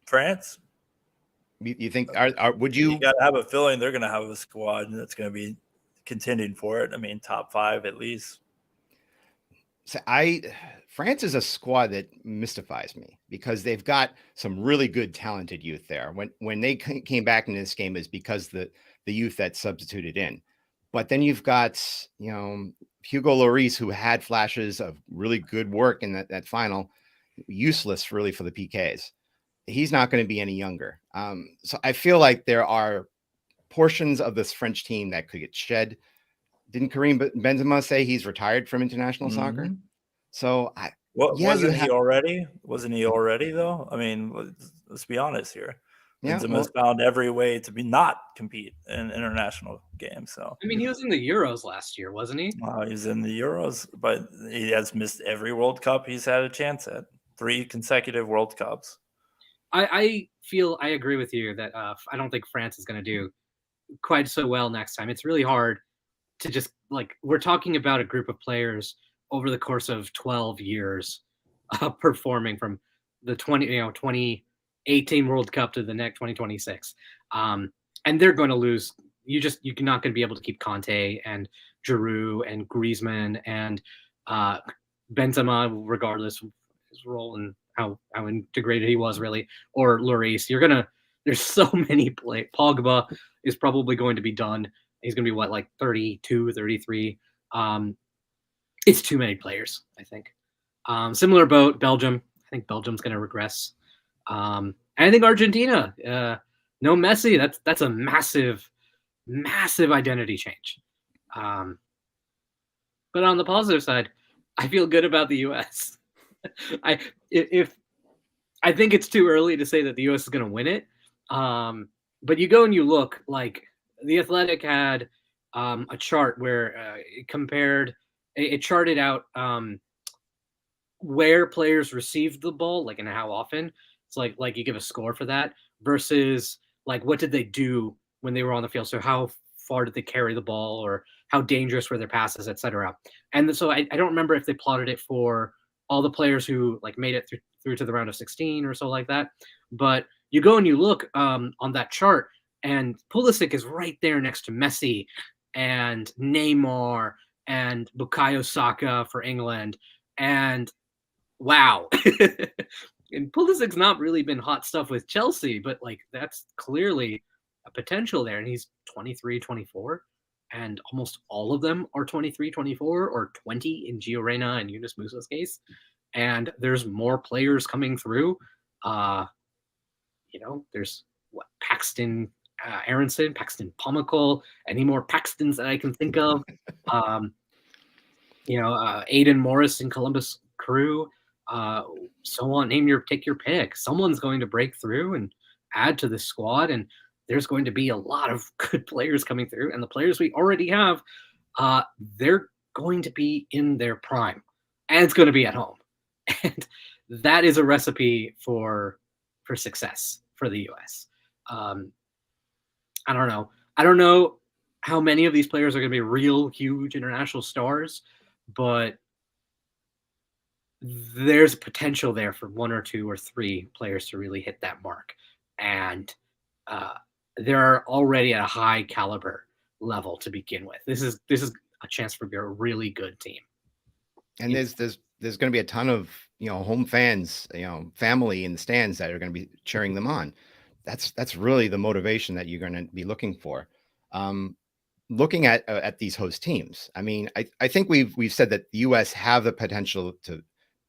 France. You think? Would you? You got to have a feeling they're going to have a squad that's going to be contending for it. Top 5 at least. So France is a squad that mystifies me because they've got some really good, talented youth there. When they came back into this game is because the youth that substituted in. But then you've got, Hugo Lloris, who had flashes of really good work in that final, useless really for the PKs. He's not going to be any younger. So I feel like there are portions of this French team that could get shed. Didn't Karim Benzema say he's retired from international soccer? So wasn't he already? Wasn't he already though? Let's be honest here. Benzema's found every way to not compete in international games. So he was in the Euros last year, wasn't he? He's in the Euros, but he has missed every World Cup he's had a chance at. 3 consecutive World Cups. I agree with you that I don't think France is going to do quite so well next time. It's really hard to just we're talking about a group of players over the course of 12 years performing from the 2018 World Cup to the next 2026. And they're going to lose. You're not going to be able to keep Kanté and Giroud and Griezmann and Benzema, regardless of his role and how integrated he was really, or Lloris. There's so many Pogba is probably going to be done. He's going to be 32, 33. It's too many players, I think. Similar boat, Belgium. I think Belgium's going to regress. And I think Argentina, no Messi. That's a massive, massive identity change. But on the positive side, I feel good about the U.S. I think it's too early to say that the U.S. is going to win it. But you go and you look, The Athletic had a chart where it charted out where players received the ball, and how often. It's like you give a score for that versus what did they do when they were on the field. So how far did they carry the ball, or how dangerous were their passes, etc. And so I don't remember if they plotted it for all the players who made it through to the round of 16 or so like that. But you go and you look on that chart, and Pulisic is right there next to Messi and Neymar and Bukayo Saka for England. And wow. And Pulisic's not really been hot stuff with Chelsea, but that's clearly a potential there. And he's 23, 24. And almost all of them are 23, 24, or 20 in Gio Reyna and Yunus Musa's case. And there's more players coming through. There's Paxton Aronson, Paxton Pomykal, any more Paxtons that I can think of. Aiden Morris in Columbus Crew, so on. Take your pick. Someone's going to break through and add to the squad, and there's going to be a lot of good players coming through. And the players we already have, they're going to be in their prime, and it's going to be at home. And that is a recipe for success for the U.S. I don't know. I don't know how many of these players are going to be real huge international stars, but there's potential there for 1 or 2 or 3 players to really hit that mark. And they're already at a high caliber level to begin with. This is a chance for a really good team. And there's going to be a ton of, home fans, family in the stands that are going to be cheering them on. That's really the motivation that you're going to be looking for. Looking at these host teams, I mean, I think we've said that the U.S. have the potential to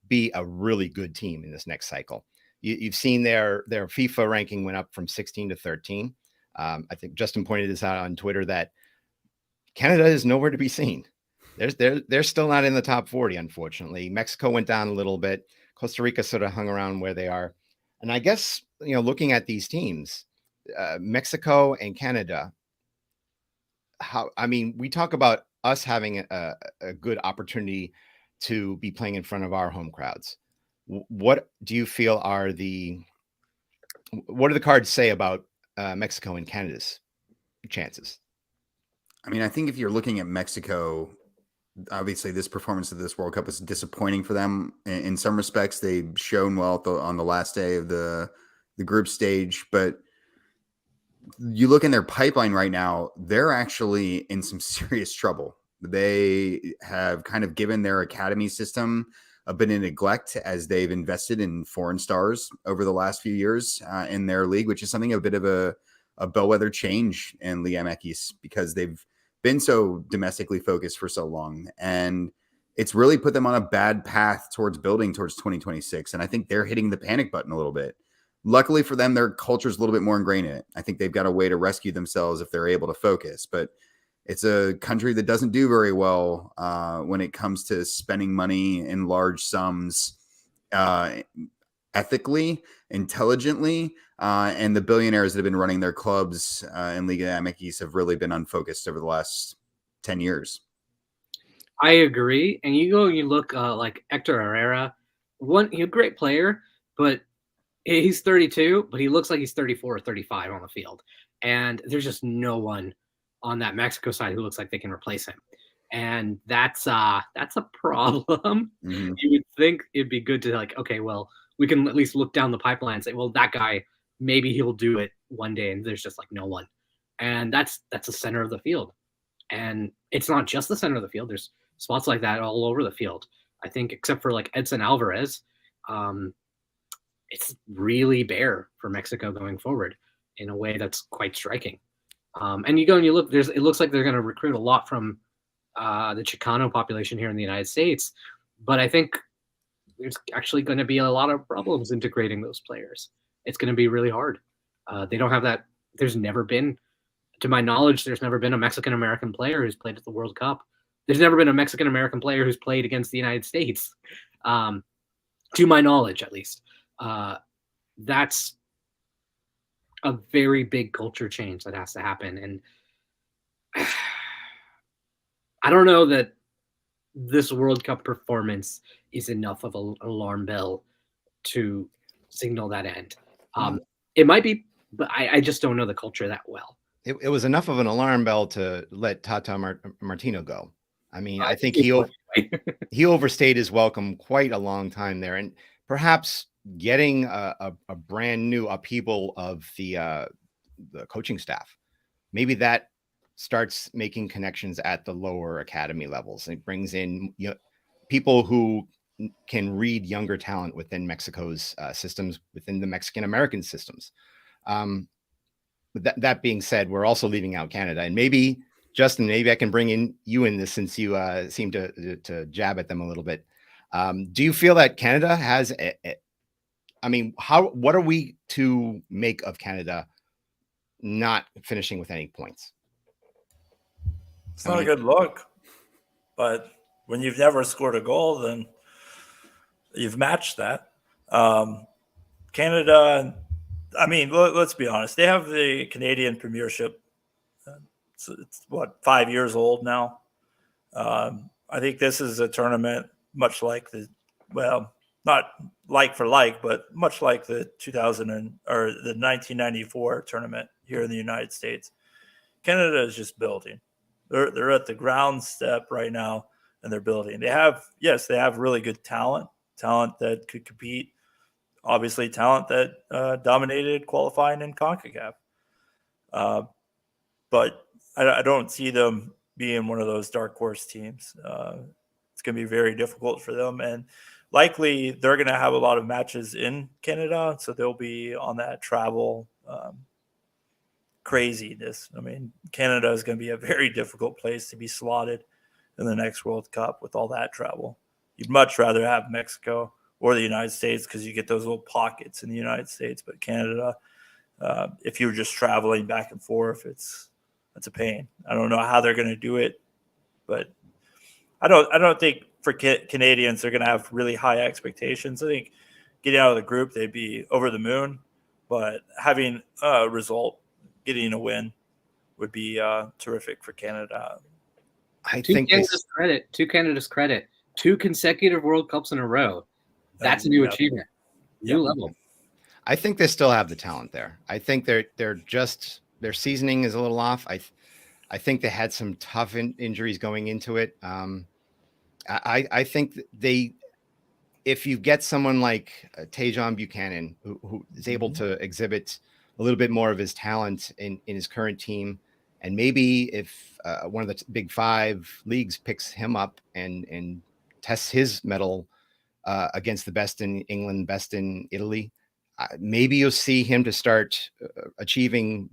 be a really good team in this next cycle. You've seen their FIFA ranking went up from 16 to 13. I think Justin pointed this out on Twitter that Canada is nowhere to be seen. They're still not in the top 40, unfortunately. Mexico went down a little bit. Costa Rica sort of hung around where they are. And I guess, looking at these teams, Mexico and Canada, we talk about us having a good opportunity to be playing in front of our home crowds. What do you feel what do the cards say about Mexico and Canada's chances? I mean, I think if you're looking at Mexico, obviously this performance of this World Cup is disappointing for them. In some respects, they've shown well on the last day of the group stage, but you look in their pipeline right now, they're actually in some serious trouble. They have kind of given their academy system a bit of neglect as they've invested in foreign stars over the last few years in their league, which is something a bit of a bellwether change in Liga MX because they've been so domestically focused for so long. And it's really put them on a bad path towards building towards 2026. And I think they're hitting the panic button a little bit. Luckily for them, their culture is a little bit more ingrained in it. I think they've got a way to rescue themselves if they're able to focus. But it's a country that doesn't do very well when it comes to spending money in large sums ethically, intelligently. And the billionaires that have been running their clubs in Liga MX have really been unfocused over the last 10 years. I agree. And you go and you look like Hector Herrera, he's a great player, but he's 32, but he looks like he's 34 or 35 on the field. And there's just no one on that Mexico side who looks like they can replace him. And that's a problem. Mm-hmm. You would think it'd be good to okay, well, we can at least look down the pipeline and say, well, that guy, maybe he'll do it one day. And there's just no one. And that's the center of the field. And it's not just the center of the field. There's spots like that all over the field. I think except for Edson Alvarez, it's really bare for Mexico going forward in a way that's quite striking. And you go and you look, it looks like they're going to recruit a lot from the Chicano population here in the United States. But I think there's actually going to be a lot of problems integrating those players. It's going to be really hard. They don't have that. There's never been, to my knowledge, there's never been a Mexican-American player who's played at the World Cup. There's never been a Mexican-American player who's played against the United States, to my knowledge, at least. That's a very big culture change that has to happen. And I don't know that this World Cup performance is enough of an alarm bell to signal that end. It might be, but I just don't know the culture that well. It was enough of an alarm bell to let Tata Martino go. I mean, I think he overstayed his welcome quite a long time there, and perhaps getting a brand new upheaval of the coaching staff, maybe that starts making connections at the lower academy levels. And it brings in people who can read younger talent within Mexico's systems, within the Mexican-American systems. That being said, we're also leaving out Canada, and maybe Justin, maybe I can bring in you in this since you seem to jab at them a little bit. Do you feel that Canada has what are we to make of Canada not finishing with any points? It's not a good look, but when you've never scored a goal, then you've matched that. Canada, I mean, let's be honest. They have the Canadian Premiership. It's what, 5 years old now. I think this is a tournament much like not like for like, but much like the 1994 tournament here in the United States. Canada is just building. They're at the ground step right now, and they're building. They have really good talent that could compete. Obviously, talent that dominated qualifying in CONCACAF. But I don't see them being one of those dark horse teams. It's going to be very difficult for them, and likely they're going to have a lot of matches in Canada, so they'll be on that travel craziness. I mean, Canada is going to be a very difficult place to be slotted in the next World Cup with all that travel. You'd much rather have Mexico or the United States because you get those little pockets in the United States, but Canada, if you're just traveling back and forth, it's a pain. I don't know how they're going to do it, but I don't think for Canadians they're going to have really high expectations. I think getting out of the group, they'd be over the moon, but having a result, getting a win, would be terrific for Canada. To Canada's credit, 2 consecutive World Cups in a row. That's a new achievement, new level. I think they still have the talent there. I think they're just, their seasoning is a little off. I think they had some tough injuries going into it. I think if you get someone like Tajon Buchanan, who is able to exhibit a little bit more of his talent in his current team, and maybe if one of the big 5 leagues picks him up and tests his mettle against the best in England, best in Italy, maybe you'll see him to start achieving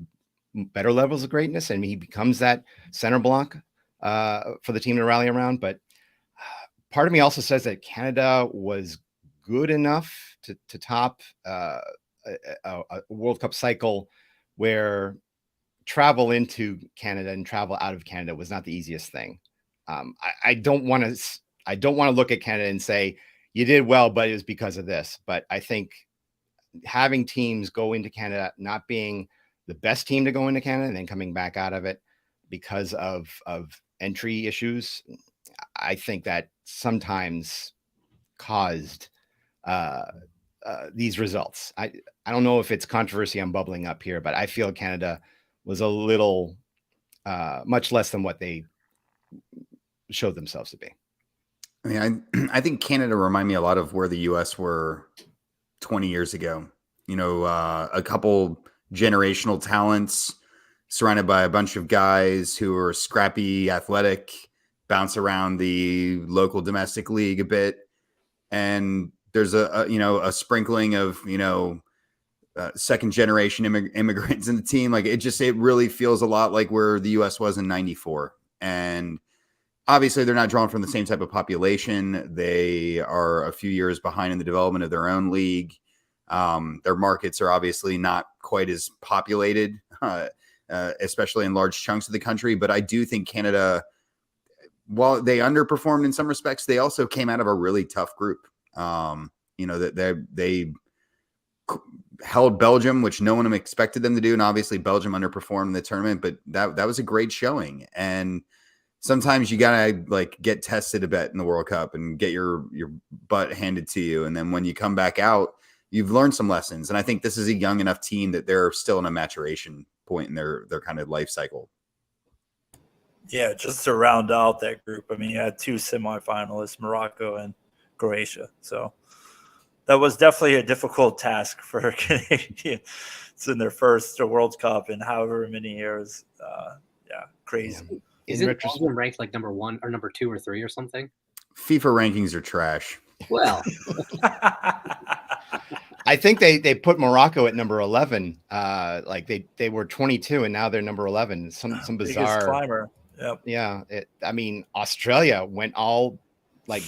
better levels of greatness, and he becomes that center block for the team to rally around. But part of me also says that Canada was good enough to top a World Cup cycle where travel into Canada and travel out of Canada was not the easiest thing. I don't want to look at Canada and say you did well, but it was because of this. But I think having teams go into Canada not being the best team to go into Canada and then coming back out of it because of entry issues, I think that sometimes caused these results. I don't know if it's controversy I'm bubbling up here, but I feel Canada was a little much less than what they showed themselves to be. I mean, I think Canada remind me a lot of where the U.S. were 20 years ago. You know, a couple generational talents surrounded by a bunch of guys who are scrappy, athletic, bounce around the local domestic league a bit. And there's a sprinkling of, second generation immigrants in the team. Like it really feels a lot like where the U.S. was in 94. And obviously they're not drawn from the same type of population. They are a few years behind in the development of their own league. Their markets are obviously not quite as populated, especially in large chunks of the country. But I do think Canada, while they underperformed in some respects, they also came out of a really tough group. That they held Belgium, which no one expected them to do. And obviously Belgium underperformed in the tournament, but that was a great showing. And sometimes you gotta get tested a bit in the World Cup and get your butt handed to you. And then when you come back out, you've learned some lessons. And I think this is a young enough team that they're still in a maturation point in their kind of life cycle. Yeah, just to round out that group, I mean, you had 2 semifinalists, Morocco and Croatia. So that was definitely a difficult task for Canadians in their first World Cup in however many years. Crazy. Isn't Belgium ranked like number 1 or number 2 or 3 or something? FIFA rankings are trash. Well, I think they put Morocco at number 11. They were 22 and now they're number 11. Some bizarre climber. Yep. Yeah. Australia went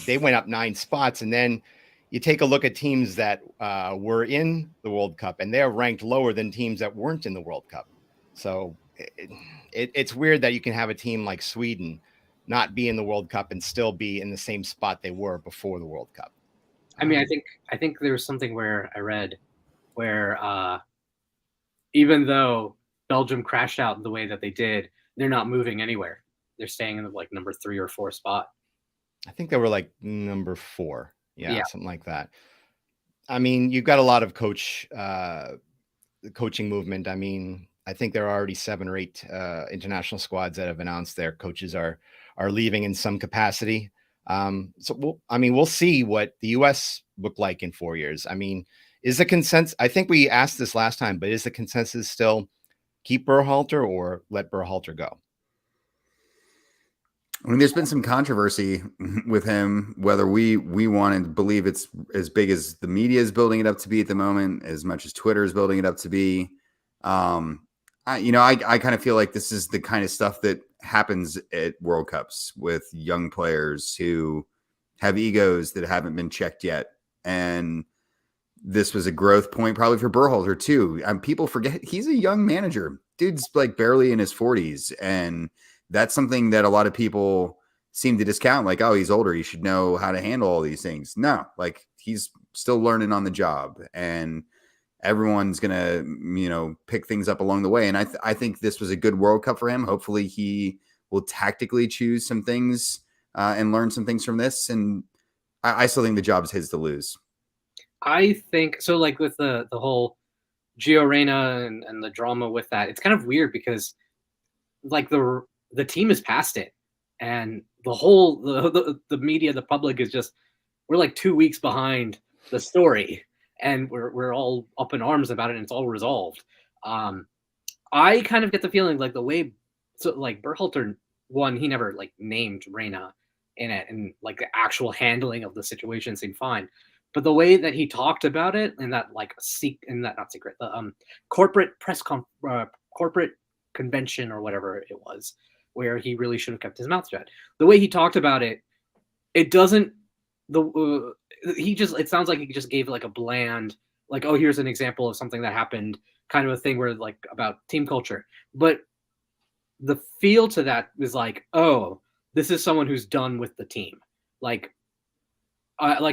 they went up 9 spots, and then you take a look at teams that were in the World Cup and they're ranked lower than teams that weren't in the World Cup. So it's weird that you can have a team like Sweden not be in the World Cup and still be in the same spot they were before the World Cup. I mean, I think there was something where I read where even though Belgium crashed out the way that they did, they're not moving anywhere. They're staying in the like number 3 or 4 spot. I think they were like number 4. Yeah, something like that. I mean, you've got a lot of coaching movement. I mean, I think there are already 7 or 8 international squads that have announced their coaches are leaving in some capacity. So we'll see what the U.S. look like in 4 years. I mean, is the consensus? I think we asked this last time, but is the consensus still keep Berhalter or let Berhalter go? I mean, there's been some controversy with him, whether we want to believe it's as big as the media is building it up to be at the moment, as much as Twitter is building it up to be. I kind of feel like this is the kind of stuff that happens at World Cups with young players who have egos that haven't been checked yet. And this was a growth point probably for Berhalter too. People forget he's a young manager. Dude's like barely in his 40s. And that's something that a lot of people seem to discount. Like, oh, he's older. He should know how to handle all these things. No, like he's still learning on the job. And everyone's going to, pick things up along the way. And I think this was a good World Cup for him. Hopefully he will tactically choose some things and learn some things from this. And I still think the job is his to lose. I think so. Like with the whole Gio Reyna and the drama with that, it's kind of weird because like the team is past it, and the whole the media, the public is just, we're like 2 weeks behind the story, and we're all up in arms about it, and it's all resolved. I kind of get the feeling like the way, so like Berhalter one, he never like named Reyna in it, and like the actual handling of the situation seemed fine. But the way that he talked about it in that like the corporate corporate convention or whatever it was, where he really should have kept his mouth shut. The way he talked about it, it doesn't. It sounds like he just gave like a bland, like, oh, here's an example of something that happened, kind of a thing where like about team culture. But the feel to that was like, oh, this is someone who's done with the team, like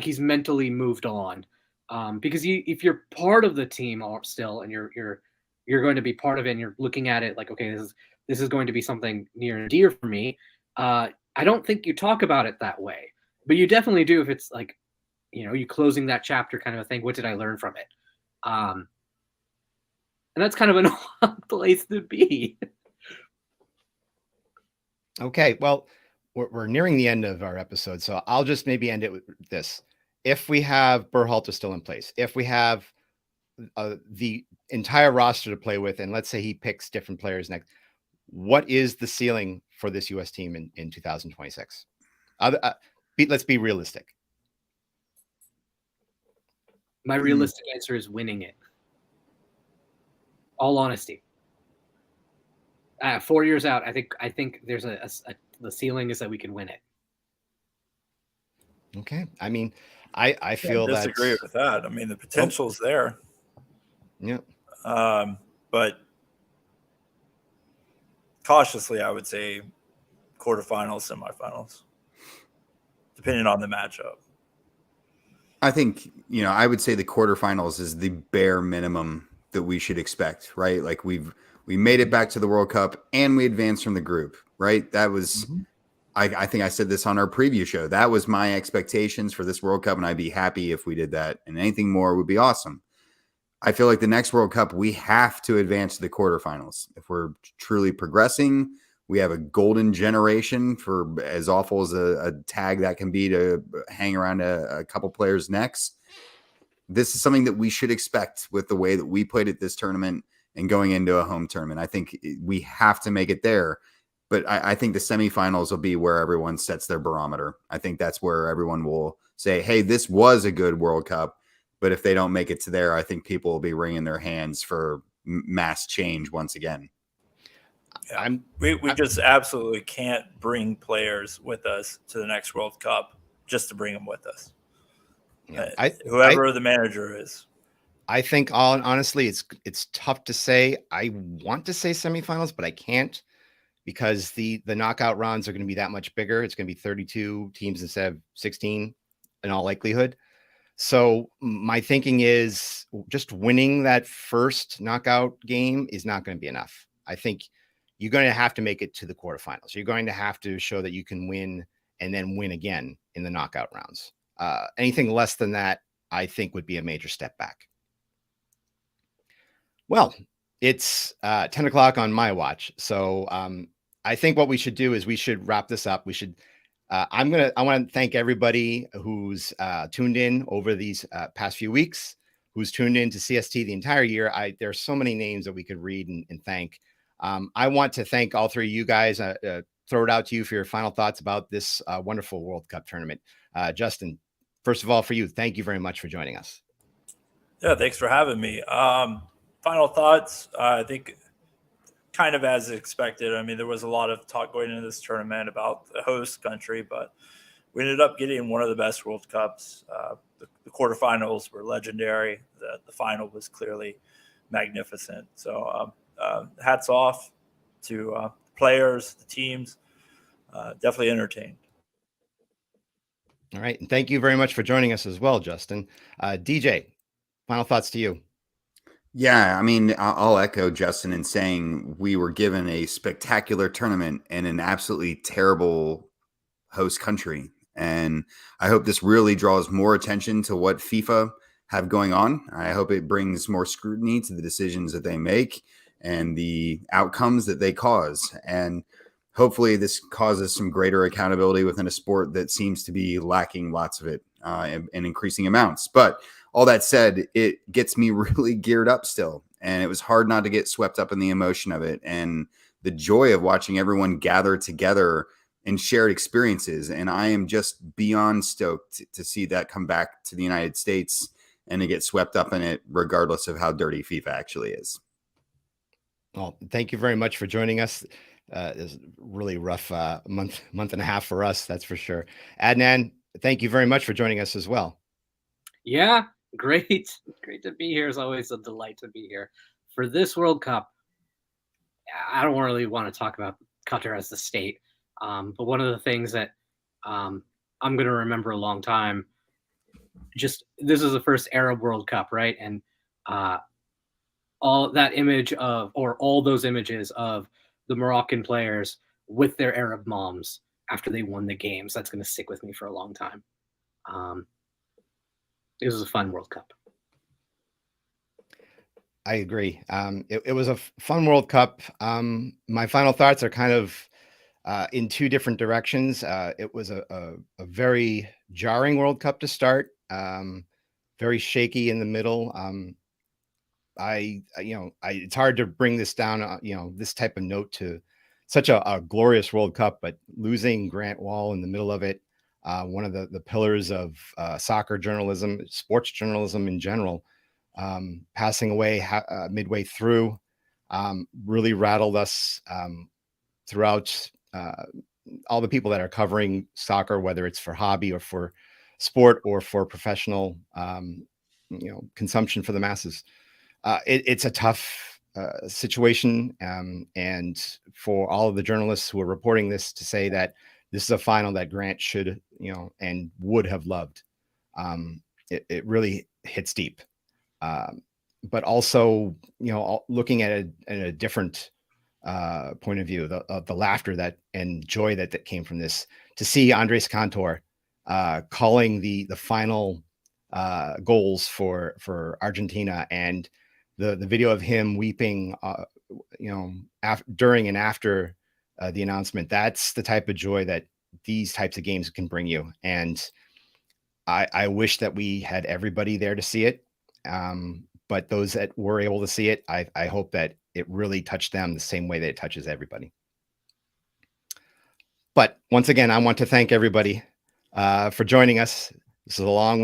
he's mentally moved on, because if you're part of the team still, and you're going to be part of it, and you're looking at it like, okay, this is going to be something near and dear for me. I don't think you talk about it that way, but you definitely do if it's like, you closing that chapter kind of a thing. What did I learn from it? And that's kind of an odd place to be. Okay, well, we're nearing the end of our episode, so I'll just maybe end it with this. If we have Berhalter still in place, if we have the entire roster to play with, and let's say he picks different players next, what is the ceiling for this U.S. team in 2026? Let's be realistic. My realistic answer is winning it. All honesty. 4 years out, I think there's the ceiling is that we can win it. Okay. I mean, I feel that. I disagree with that. I mean, the potential's there. Yeah. But cautiously, I would say quarterfinals, semifinals, depending on the matchup. I think, I would say the quarterfinals is the bare minimum that we should expect, right? Like we made it back to the World Cup and we advanced from the group, right? That was, I think I said this on our preview show. That was my expectations for this World Cup, and I'd be happy if we did that, and anything more would be awesome. I feel like the next World Cup, we have to advance to the quarterfinals. If we're truly progressing, we have a golden generation, for as awful as a tag that can be to hang around a couple players' necks. This is something that we should expect with the way that we played at this tournament and going into a home tournament. I think we have to make it there. But I think the semifinals will be where everyone sets their barometer. I think that's where everyone will say, hey, this was a good World Cup. But if they don't make it to there, I think people will be wringing their hands for mass change once again. Yeah. We just absolutely can't bring players with us to the next World Cup just to bring them with us. Yeah, whoever the manager is. I think honestly, it's tough to say. I want to say semifinals, but I can't, because the knockout rounds are going to be that much bigger. It's going to be 32 teams instead of 16 in all likelihood. So my thinking is just winning that first knockout game is not going to be enough. I think you're going to have to make it to the quarterfinals. You're going to have to show that you can win and then win again in the knockout rounds. Anything less than that, I think, would be a major step back. Well, it's 10 o'clock on my watch. So I think what we should do is we should wrap this up. We should I want to thank everybody who's tuned in over these past few weeks, who's tuned in to CST the entire year. There's so many names that we could read and thank. I want to thank all three of you guys. Throw it out to you for your final thoughts about this wonderful World Cup tournament. Justin, first of all, for you, thank you very much for joining us. Yeah, thanks for having me. Final thoughts, I think kind of as expected. I mean, there was a lot of talk going into this tournament about the host country, but we ended up getting one of the best World Cups. The quarterfinals were legendary. The final was clearly magnificent. So hats off to players, the teams. Definitely entertained. All right. And thank you very much for joining us as well, Justin. DJ, final thoughts to you. Yeah, I mean, I'll echo Justin in saying we were given a spectacular tournament and an absolutely terrible host country. And I hope this really draws more attention to what FIFA have going on. I hope it brings more scrutiny to the decisions that they make and the outcomes that they cause. And hopefully this causes some greater accountability within a sport that seems to be lacking lots of it in increasing amounts. But all that said, it gets me really geared up still. And it was hard not to get swept up in the emotion of it and the joy of watching everyone gather together and shared experiences. And I am just beyond stoked to see that come back to the United States and to get swept up in it, regardless of how dirty FIFA actually is. Well, thank you very much for joining us. It's a really rough month and a half for us, that's for sure. Adnan, thank you very much for joining us as well. Yeah, great to be here. It's always a delight to be here for this World Cup. I don't really want to talk about Qatar as the state, but one of the things that I'm going to remember a long time, just this is the first Arab World Cup, right? And all that image of, or all those images of the Moroccan players with their Arab moms after they won the games, that's going to stick with me for a long time. It was a fun World Cup. I agree. It was a fun World Cup. My final thoughts are kind of in two different directions. It was a very jarring World Cup to start. Very shaky in the middle. It's hard to bring this down, this type of note to such a glorious World Cup, but losing Grant Wall in the middle of it, one of the pillars of soccer journalism, sports journalism in general, passing away midway through, really rattled us throughout all the people that are covering soccer, whether it's for hobby or for sport or for professional, consumption for the masses. It's a tough situation. And for all of the journalists who are reporting this to say that this is a final that Grant should, and would have loved. It really hits deep. But also, looking at a different point of view, the laughter that and joy that came from this, to see Andres Cantor calling the final goals for Argentina, and the video of him weeping, during and after the announcement. That's the type of joy that these types of games can bring you. And I wish that we had everybody there to see it. But those that were able to see it, I hope that it really touched them the same way that it touches everybody. But once again, I want to thank everybody for joining us. This is a long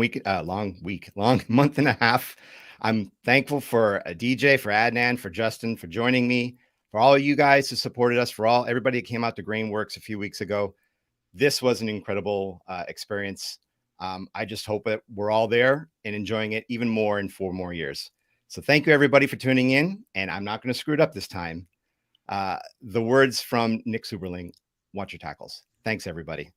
month and a half. I'm thankful for DJ, for Adnan, for Justin, for joining me, for all of you guys who supported us, for everybody that came out to Grainworks a few weeks ago. This was an incredible experience. I just hope that we're all there and enjoying it even more in 4 more years. So thank you, everybody, for tuning in. And I'm not going to screw it up this time. The words from Nick Suberling, watch your tackles. Thanks, everybody.